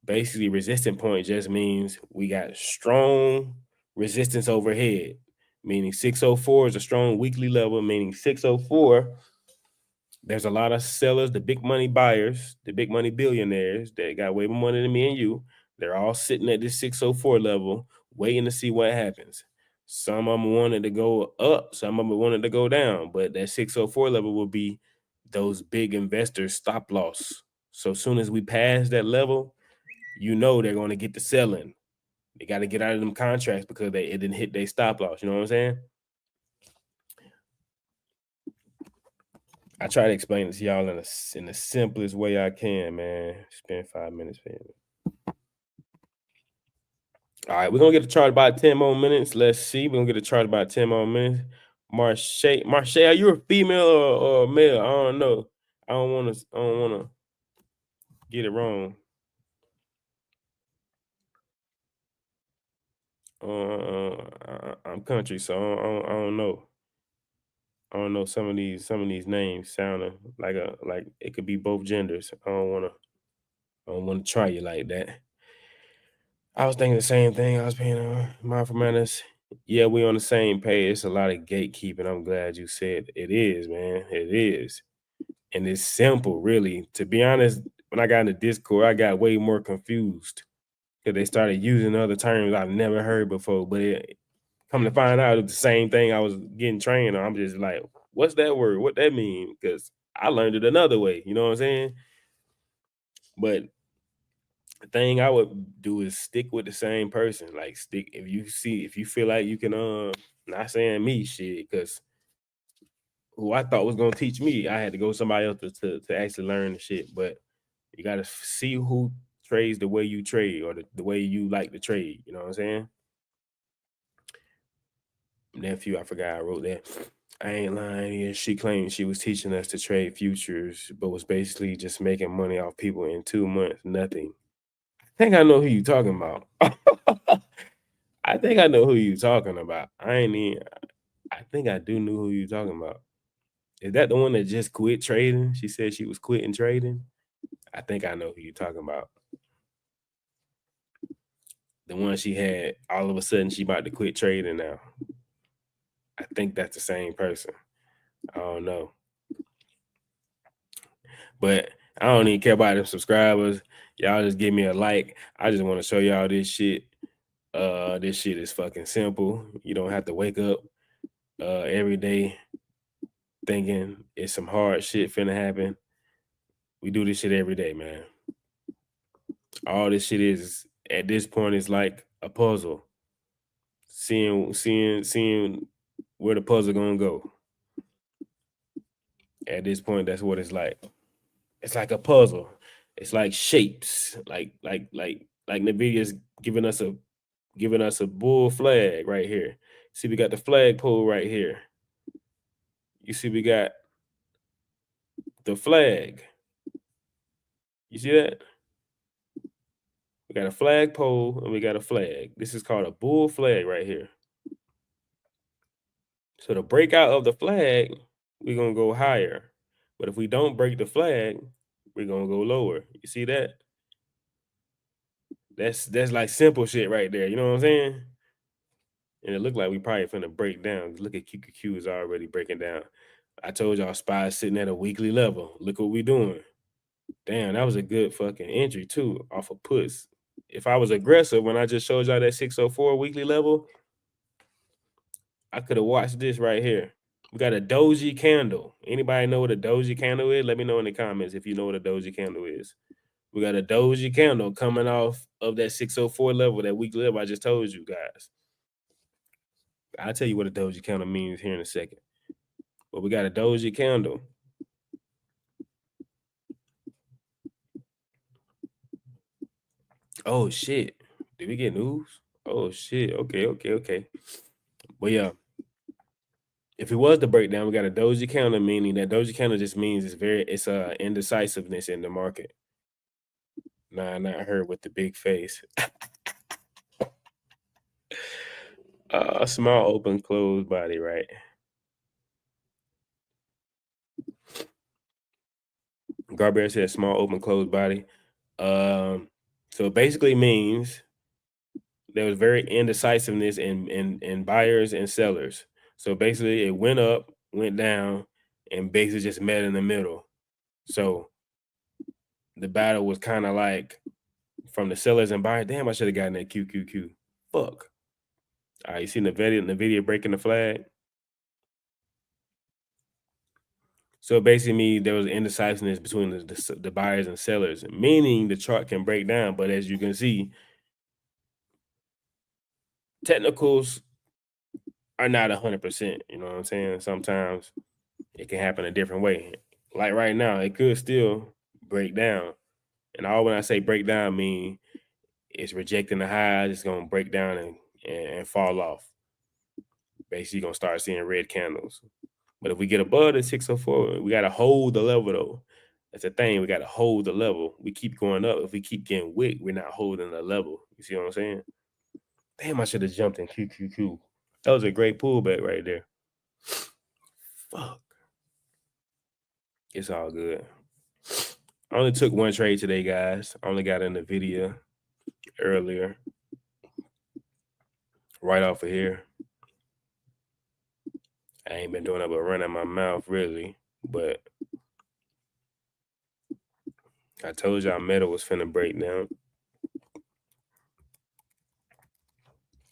basically resistance point just means we got strong resistance overhead, meaning 604 is a strong weekly level, meaning 604, there's a lot of sellers, the big money buyers, the big money billionaires that got way more money than me and you. They're all sitting at this 604 level, waiting to see what happens. Some of them wanted to go up, some of them wanted to go down, but that 604 level will be those big investors' stop loss. So as soon as we pass that level, you know they're going to get the selling. They got to get out of them contracts because it didn't hit their stop loss. You know what I'm saying? I try to explain it to y'all in the simplest way I can, man. Spend 5 minutes for it. All right, we're gonna get a chart about 10 more minutes. Let's see. We're gonna get a chart about 10 more minutes. Marche, are you a female or a male? I don't know. I don't wanna get it wrong. I'm country, so I don't know. I don't know some of these names sounding like it could be both genders. I don't wanna try you like that. I was thinking the same thing. I was paying mindful manners. Yeah, we on the same page. It's a lot of gatekeeping. I'm glad you said it is, man. It is. And it's simple, really. To be honest, when I got into Discord, I got way more confused because they started using other terms I've never heard before. But come to find out, it's the same thing I was getting trained on. I'm just like, what's that word? What that mean? Because I learned it another way. You know what I'm saying? But the thing I would do is stick with the same person. Like if you feel like you can not saying me shit, because who I thought was gonna teach me, I had to go somebody else to actually learn the shit. But You got to see who trades the way you trade or the way you like to trade. You know what I'm saying? Nephew, I forgot I wrote that. I ain't lying here. She claimed she was teaching us to trade futures, but was basically just making money off people in 2 months. Nothing. I think I know who you talking about. I think I know who you talking about. I think I do know who you talking about. Is that the one that just quit trading? She said she was quitting trading. I think I know who you talking about. The one she had all of a sudden she about to quit trading now. I think that's the same person. I don't know. But I don't even care about them subscribers. Y'all just give me a like. I just want to show y'all this shit. This shit is fucking simple. You don't have to wake up every day thinking it's some hard shit finna happen. We do this shit every day, man. All this shit is at this point is like a puzzle. Seeing where the puzzle gonna go. At this point, that's what it's like. It's like a puzzle. It's like shapes. Like NVIDIA's giving us a bull flag right here. See, we got the flagpole right here. You see, we got the flag. You see that? We got a flagpole and we got a flag. This is called a bull flag right here. So the breakout of the flag, we're gonna go higher. But if we don't break the flag, we're gonna go lower. You see that? That's like simple shit right there. You know what I'm saying? And it looked like we probably finna break down. Look at QQQ is already breaking down. I told y'all SPY is sitting at a weekly level. Look what we doing. Damn, that was a good fucking entry too off of puts. If I was aggressive when I just showed y'all that 604 weekly level, I could have watched this right here. We got a doji candle. Anybody know what a doji candle is? Let me know in the comments if you know what a doji candle is. We got a doji candle coming off of that 604 level, that weekly level I just told you guys. I'll tell you what a doji candle means here in a second. But we got a doji candle. Oh shit. Did we get news? Oh shit. Okay. But yeah. If it was the breakdown, we got a doji candle, meaning that doji candle just means it's indecisiveness in the market. Nah, not her with the big face. A small open closed body, right? Garber said small open closed body. So it basically means there was very indecisiveness in buyers and sellers. So basically it went up, went down, and basically just met in the middle. So the battle was kind of like from the sellers and buyers. Damn, I should have gotten that QQQ. Fuck. All right, you see NVIDIA breaking the flag? So basically, there was indecisiveness between the buyers and sellers, meaning the chart can break down. But as you can see, technicals are not 100%. You know what I'm saying? Sometimes it can happen a different way. Like right now, it could still break down. And all when I say break down, mean it's rejecting the highs. It's gonna break down and fall off. Basically, you're gonna start seeing red candles. But if we get above the 604, we gotta hold the level though. That's the thing. We gotta hold the level. We keep going up. If we keep getting wick, we're not holding the level. You see what I'm saying? Damn, I should have jumped in QQQ. That was a great pullback right there. Fuck. It's all good. I only took one trade today, guys. I only got in the video earlier. Right off of here. I ain't been doing it but running my mouth really. But I told y'all metal was finna break down.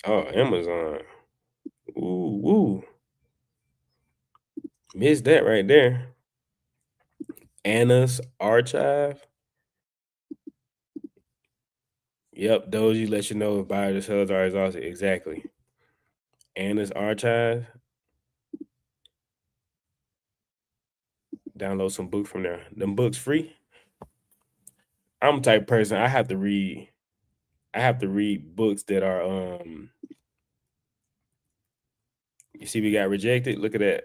Oh, Amazon. Ooh. Missed that right there. Anna's Archive. Yep, Doji lets you know if buyers or sellers are exhausted. Exactly. Anna's Archive. Download some books from there. Them books free. I'm the type of person I have to read books that are you see we got rejected. Look at that.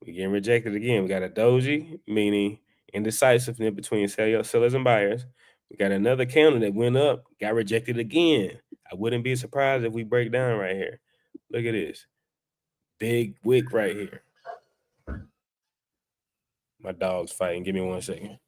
We getting rejected again. We got a doji, meaning indecisiveness between sellers and buyers. We got another candle that went up, got rejected again. I wouldn't be surprised if we break down right here. Look at this. Big wick right here. My dog's fighting. Give me 1 second.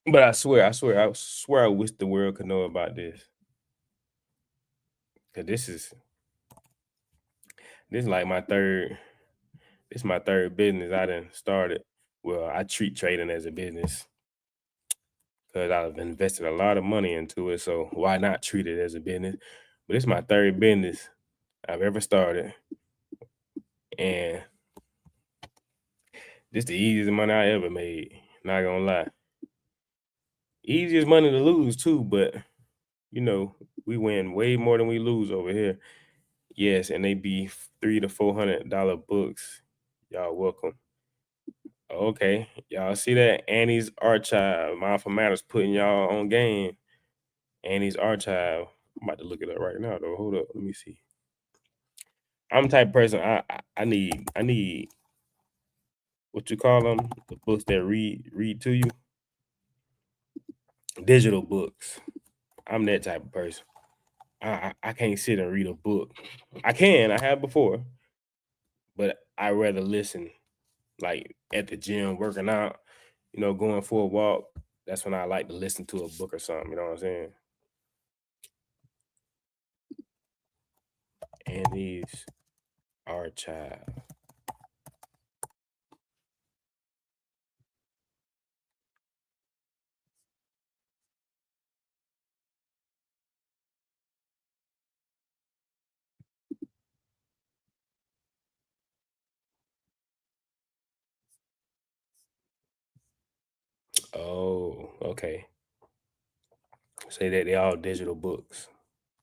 But I wish the world could know about this. Cause this is like my third. This is my third business I done started. Well, I treat trading as a business because I've invested a lot of money into it. So why not treat it as a business? But it's my third business I've ever started, and this the easiest money I ever made. Not gonna lie, easiest money to lose too. But you know, we win way more than we lose over here. Yes, and they be $300 to $400 books. Y'all welcome. Okay, y'all see that Annie's Archive. Mindful Matters putting y'all on game. Annie's Archive. I'm about to look it up right now though. Hold up, let me see. I'm the type of person I need what you call them, the books that read to you, digital books. I'm that type of person. I can't sit and read a book. I have before, but I rather listen, like at the gym working out, going for a walk. That's when I like to listen to a book or something. You know what I'm saying? Annie's Archive. Oh, okay. Say that they all digital books.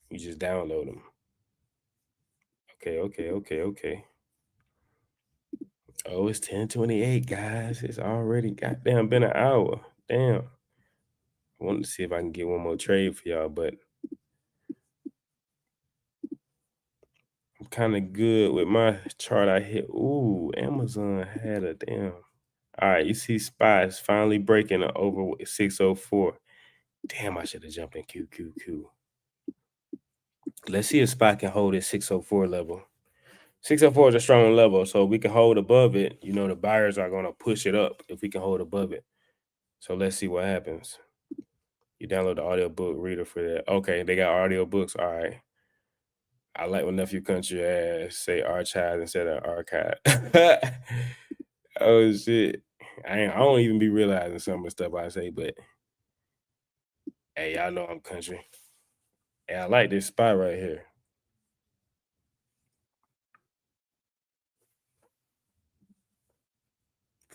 You just download them. Okay. Oh, it's 10:28, guys. It's already goddamn been an hour. Damn. I wanted to see if I can get one more trade for y'all, but I'm kind of good with my chart I hit. Ooh, Amazon had a damn. All right, you see SPY is finally breaking over 604. Damn, I should have jumped in QQQ. Let's see if SPY can hold this 604 level. 604 is a strong level, so we can hold above it. The buyers are going to push it up if we can hold above it. So let's see what happens. You download the audiobook reader for that. Okay, they got audiobooks. All right. I like when Nephew Country ass say archive instead of archive. Oh shit. I don't even be realizing some of the stuff I say, but hey, y'all know I'm country. And I like this spot right here.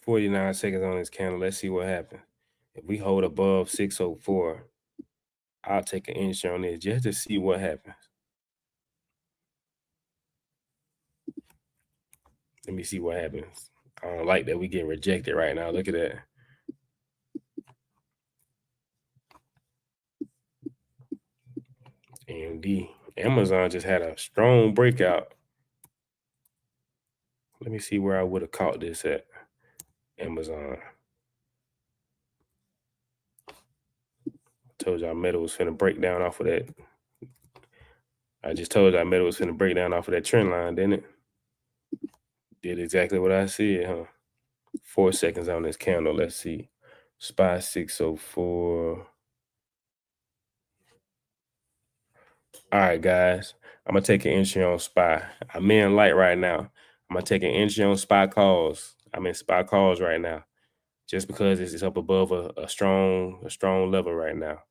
49 seconds on this candle. Let's see what happens. If we hold above 604, I'll take an insurance on this just to see what happens. Let me see what happens. I don't like that we get rejected right now. Look at that. AMD. Amazon just had a strong breakout. Let me see where I would have caught this at. Amazon. Told y'all metal was finna break down off of that. I just told y'all metal was finna break down off of that trend line, didn't it? Did exactly what I said, huh? 4 seconds on this candle. Let's see. SPY 604. All right, guys. I'm gonna take an entry on SPY. I'm in light right now. I'm gonna take an entry on SPY calls. I'm in SPY calls right now, just because it's up above a strong level right now.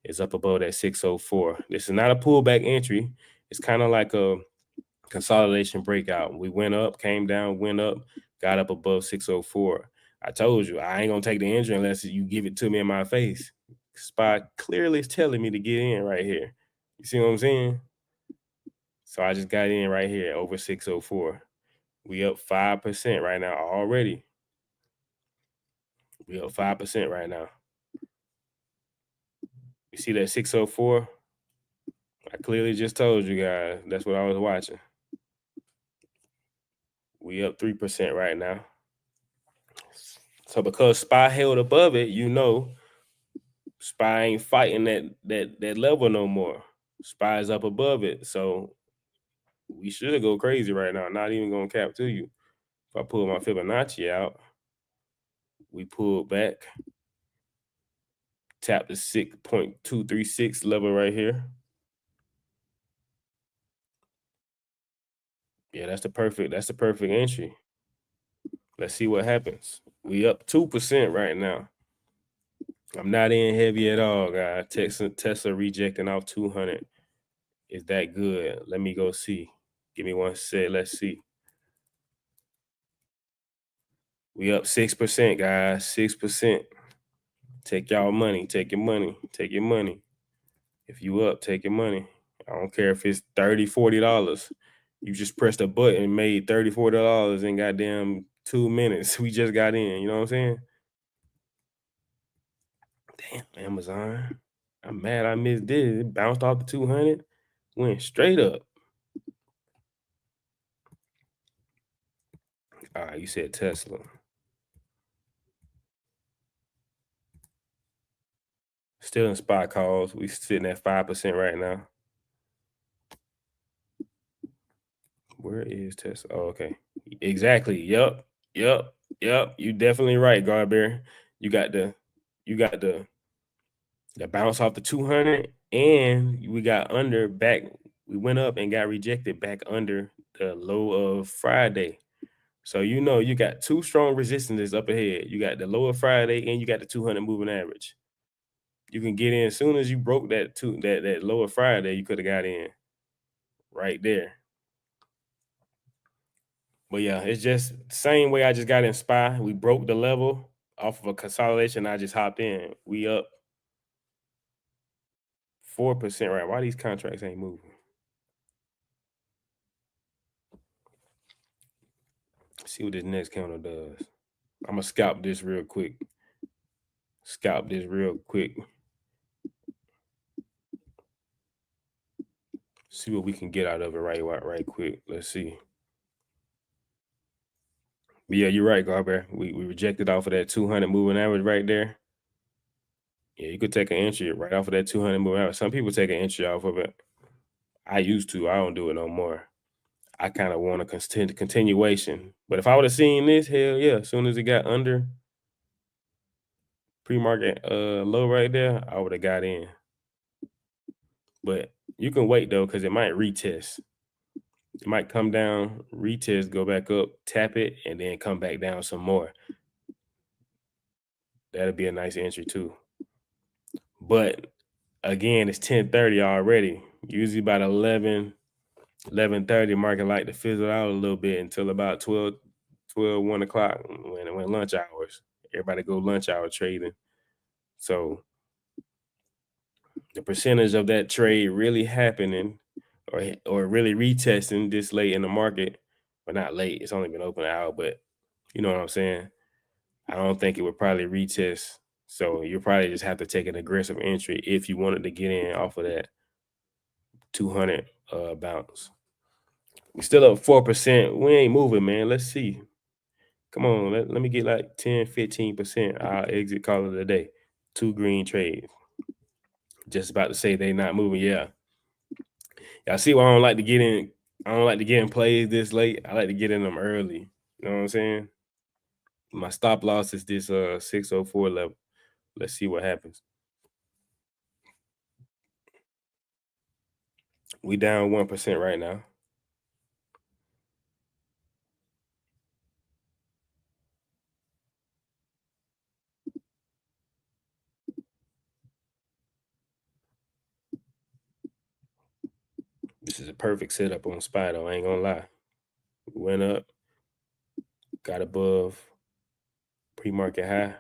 It's up above that 604. This is not a pullback entry. It's kind of like a consolidation breakout. We went up, came down, went up, got up above 604. I told you I ain't gonna take the entry unless you give it to me in my face. SPY clearly is telling me to get in right here. You see what I'm saying? So I just got in right here over 604. We up 5% right now already. We up 5% right now. You see that 604? I clearly just told you guys. That's what I was watching. We up 3% right now. So because SPY held above it, you know, SPY ain't fighting that level no more. SPY is up above it. So we should go crazy right now. Not even gonna cap to you. If I pull my Fibonacci out, we pull back, tap the 6.236 level right here. Yeah, that's the perfect entry. Let's see what happens. We up 2% right now. I'm not in heavy at all, guys. Tesla rejecting off 200. Is that good? Let me go see. Give me one sec. Let's see. We up 6%, guys. 6%. Take y'all money. Take your money. Take your money. If you up, take your money. I don't care if it's $30, $40. You just pressed a button and made $30, $40 in goddamn 2 minutes. We just got in. You know what I'm saying? Damn, Amazon. I'm mad I missed this. It bounced off the 200. Went straight up. All right, you said Tesla. Still in SPY calls. We sitting at 5% right now. Where is Tesla? Oh, okay. Exactly. Yep. You definitely right, Garber. You got the bounce off the 200, and we got under back. We went up and got rejected back under the low of Friday. So you know you got two strong resistances up ahead. You got the low of Friday and you got the 200 moving average. You can get in as soon as you broke that lower Friday. You could have got in right there. But yeah, it's just the same way I just got in SPY. We broke the level off of a consolidation. I just hopped in. We up 4% right. Why these contracts ain't moving? See what this next counter does. I'm gonna scalp this real quick. See what we can get out of it right quick. Let's see. But yeah, you're right, Garber. We rejected off of that 200 moving average right there. Yeah, you could take an entry right off of that 200 moving average. Some people take an entry off of it. I used to. I don't do it no more. I kind of want a continuation. But if I would have seen this, hell yeah, as soon as it got under pre-market low right there, I would have got in. But you can wait though, because it might retest. It might come down, retest, go back up, tap it, and then come back down some more. That'll be a nice entry too. But again, it's 10:30 already. Usually about 11:30, market like to fizzle out a little bit until about 12, 1 o'clock when lunch hours. Everybody go lunch hour trading. So the percentage of that trade really happening or really retesting this late in the market, but not late. It's only been open an hour, but you know what I'm saying? I don't think it would probably retest. So you probably just have to take an aggressive entry if you wanted to get in off of that 200 bounce. We still up 4%. We ain't moving, man. Let's see. Come on, let me get like 10, 15%. I'll exit, call it a day. 2 green trades. Just about to say they not moving. Yeah. Y'all see why I don't like to get in I don't like to get in plays this late. I like to get in them early. You know what I'm saying? My stop loss is this 604 level. Let's see what happens. We down 1% right now. This is a perfect setup on SPY though, I ain't gonna lie. Went up, got above pre-market high.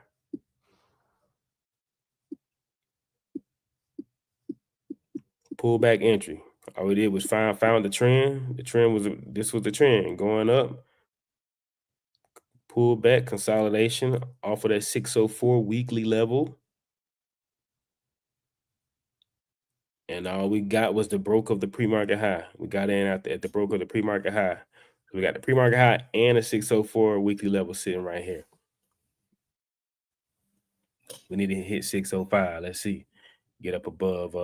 Pullback entry. All we did was found the trend. The trend was this was the trend going up. Pull back consolidation off of that 604 weekly level. And all we got was the broke of the pre-market high. We got in at the broke of the pre-market high. So we got the pre-market high and a 604 weekly level sitting right here. We need to hit 605. Let's see. Get up above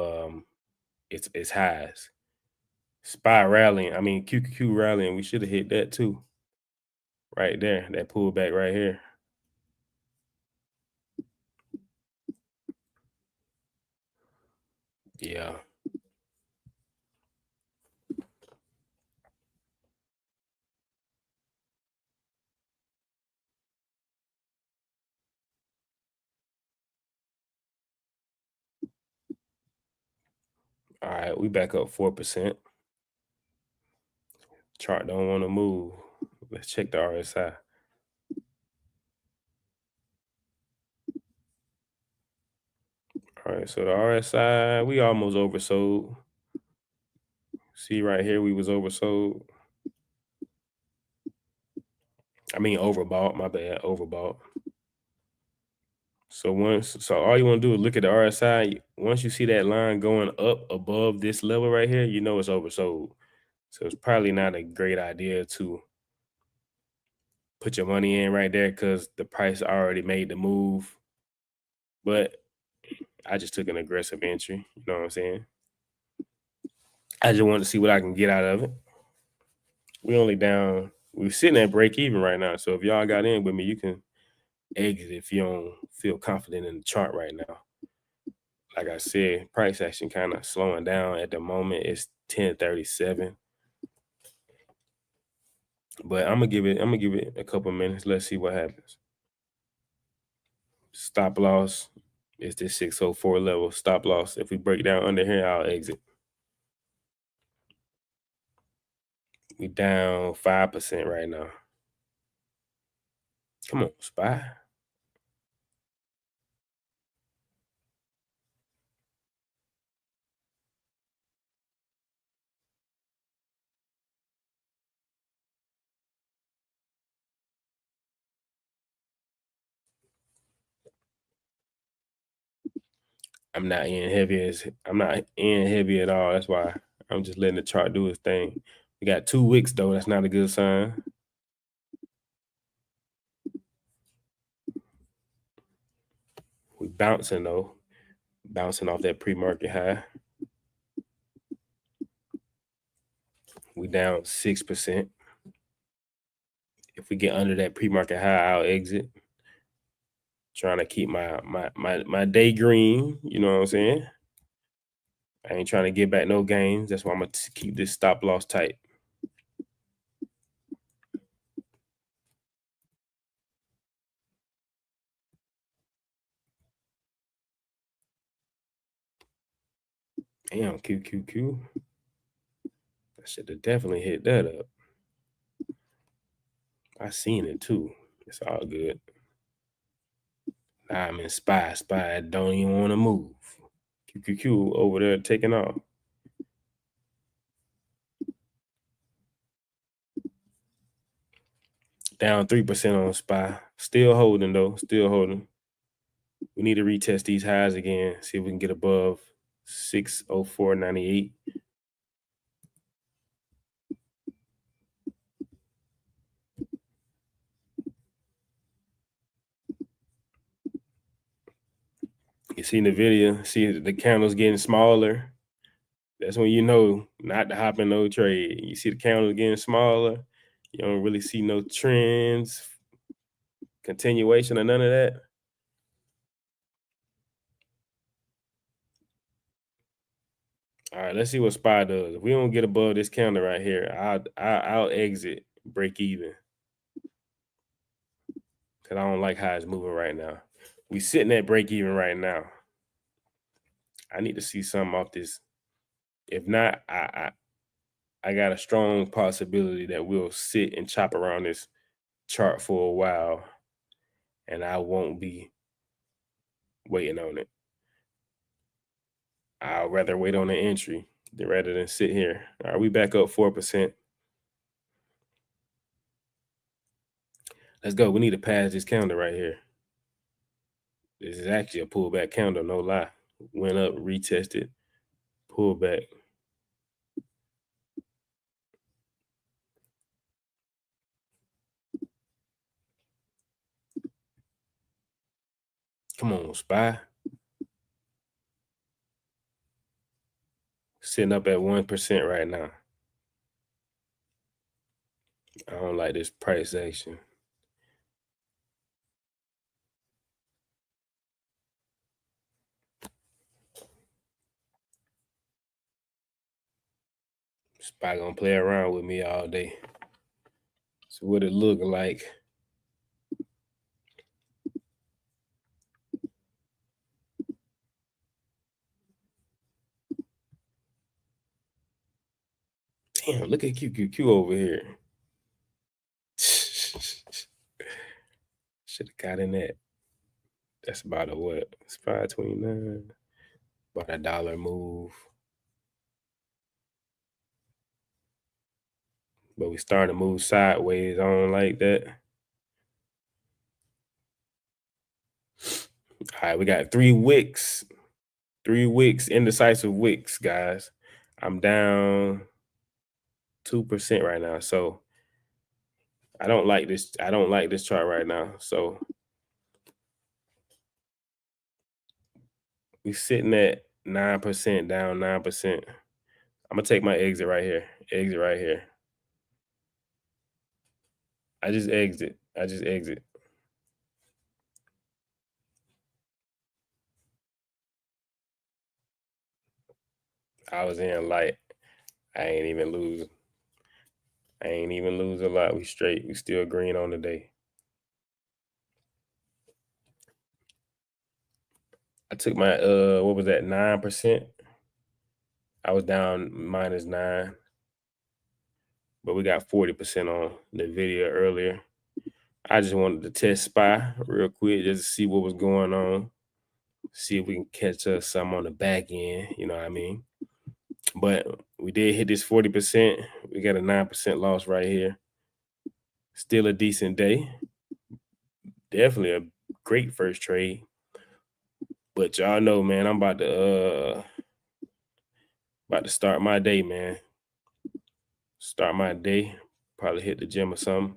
its highs. SPY rallying. I mean QQQ rallying. We should have hit that too. Right there. That pullback right here. Yeah. All right, we back up 4%. Chart don't want to move. Let's check the RSI. All right, so the RSI, we almost oversold. See right here, we was oversold. I mean overbought, my bad, overbought. So all you want to do is look at the RSI. Once you see that line going up above this level right here, you know it's oversold. So it's probably not a great idea to put your money in right there because the price already made the move. But I just took an aggressive entry. You know what I'm saying? I just wanted to see what I can get out of it. We only down. We're sitting at break even right now. So if y'all got in with me, you can exit if you don't feel confident in the chart right now. Like I said, price action kind of slowing down at the moment. It's 10:37. But I'm gonna give it a couple minutes. Let's see what happens. Stop loss is this 604 level. Stop loss. If we break down under here, I'll exit. We down 5% right now. Come on, SPY. I'm not in heavy at all. That's why I'm just letting the chart do its thing. We got 2 wicks though. That's not a good sign. We bouncing though. Bouncing off that pre-market high. We down 6%. If we get under that pre-market high, I'll exit. Trying to keep my day green. You know what I'm saying? I ain't trying to get back no gains. That's why I'm gonna keep this stop loss tight. Damn, QQQ. I should have definitely hit that up. I seen it too. It's all good. Nah, I'm in SPY. SPY don't even want to move. QQQ over there taking off. Down 3% on SPY. Still holding though. Still holding. We need to retest these highs again. See if we can get above 604.98. You see in the video, see the candles getting smaller. That's when you know not to hop in no trade. You see the candle getting smaller. You don't really see no trends, continuation, or none of that. All right, let's see what SPY does. If we don't get above this candle right here, I'll exit, break even. Cause I don't like how it's moving right now. We sitting at break even right now. I need to see something off this. If not, I got a strong possibility that we'll sit and chop around this chart for a while, and I won't be waiting on it. I'll rather wait on the entry rather than sit here. All right, we back up 4%. Let's go. We need to pass this candle right here. This is actually a pullback candle, no lie. Went up, retested, pulled back. Come on, SPY. Sitting up at 1% right now. I don't like this price action. SPY gonna play around with me all day. So what it look like? Damn, look at QQQ over here. Should have got in that. That's about a what? It's 529. About a dollar move. But we starting to move sideways. I don't like that. All right, we got 3 wicks. 3 wicks, indecisive wicks, guys. I'm down 2% right now. So I don't like this. I don't like this chart right now. So we sitting at 9%, down 9%. I'm gonna take my exit right here. Exit right here. I just exit. I was in light. I ain't even lose a lot. We straight. We still green on the day. I took my what was that, 9%? I was down -9. But we got 40% on the video earlier. I just wanted to test SPY real quick just to see what was going on. See if we can catch us some on the back end, you know what I mean? But we did hit this 40%. We got a 9% loss right here. Still a decent day. Definitely a great first trade. But y'all know, man, I'm about to start my day, man. Start my day. Probably hit the gym or something.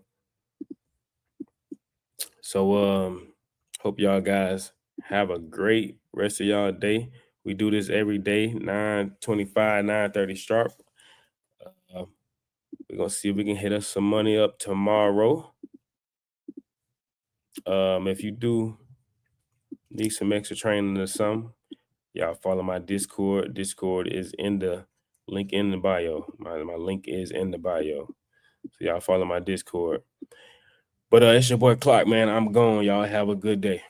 So hope y'all guys have a great rest of y'all day. We do this every day, 9:25, 9:30 sharp. We're gonna see if we can hit us some money up tomorrow. If you do need some extra training or something, y'all follow my Discord. Discord is in the link in the bio. My link is in the bio. So y'all follow my Discord. But it's your boy Clark, man. I'm gone. Y'all have a good day.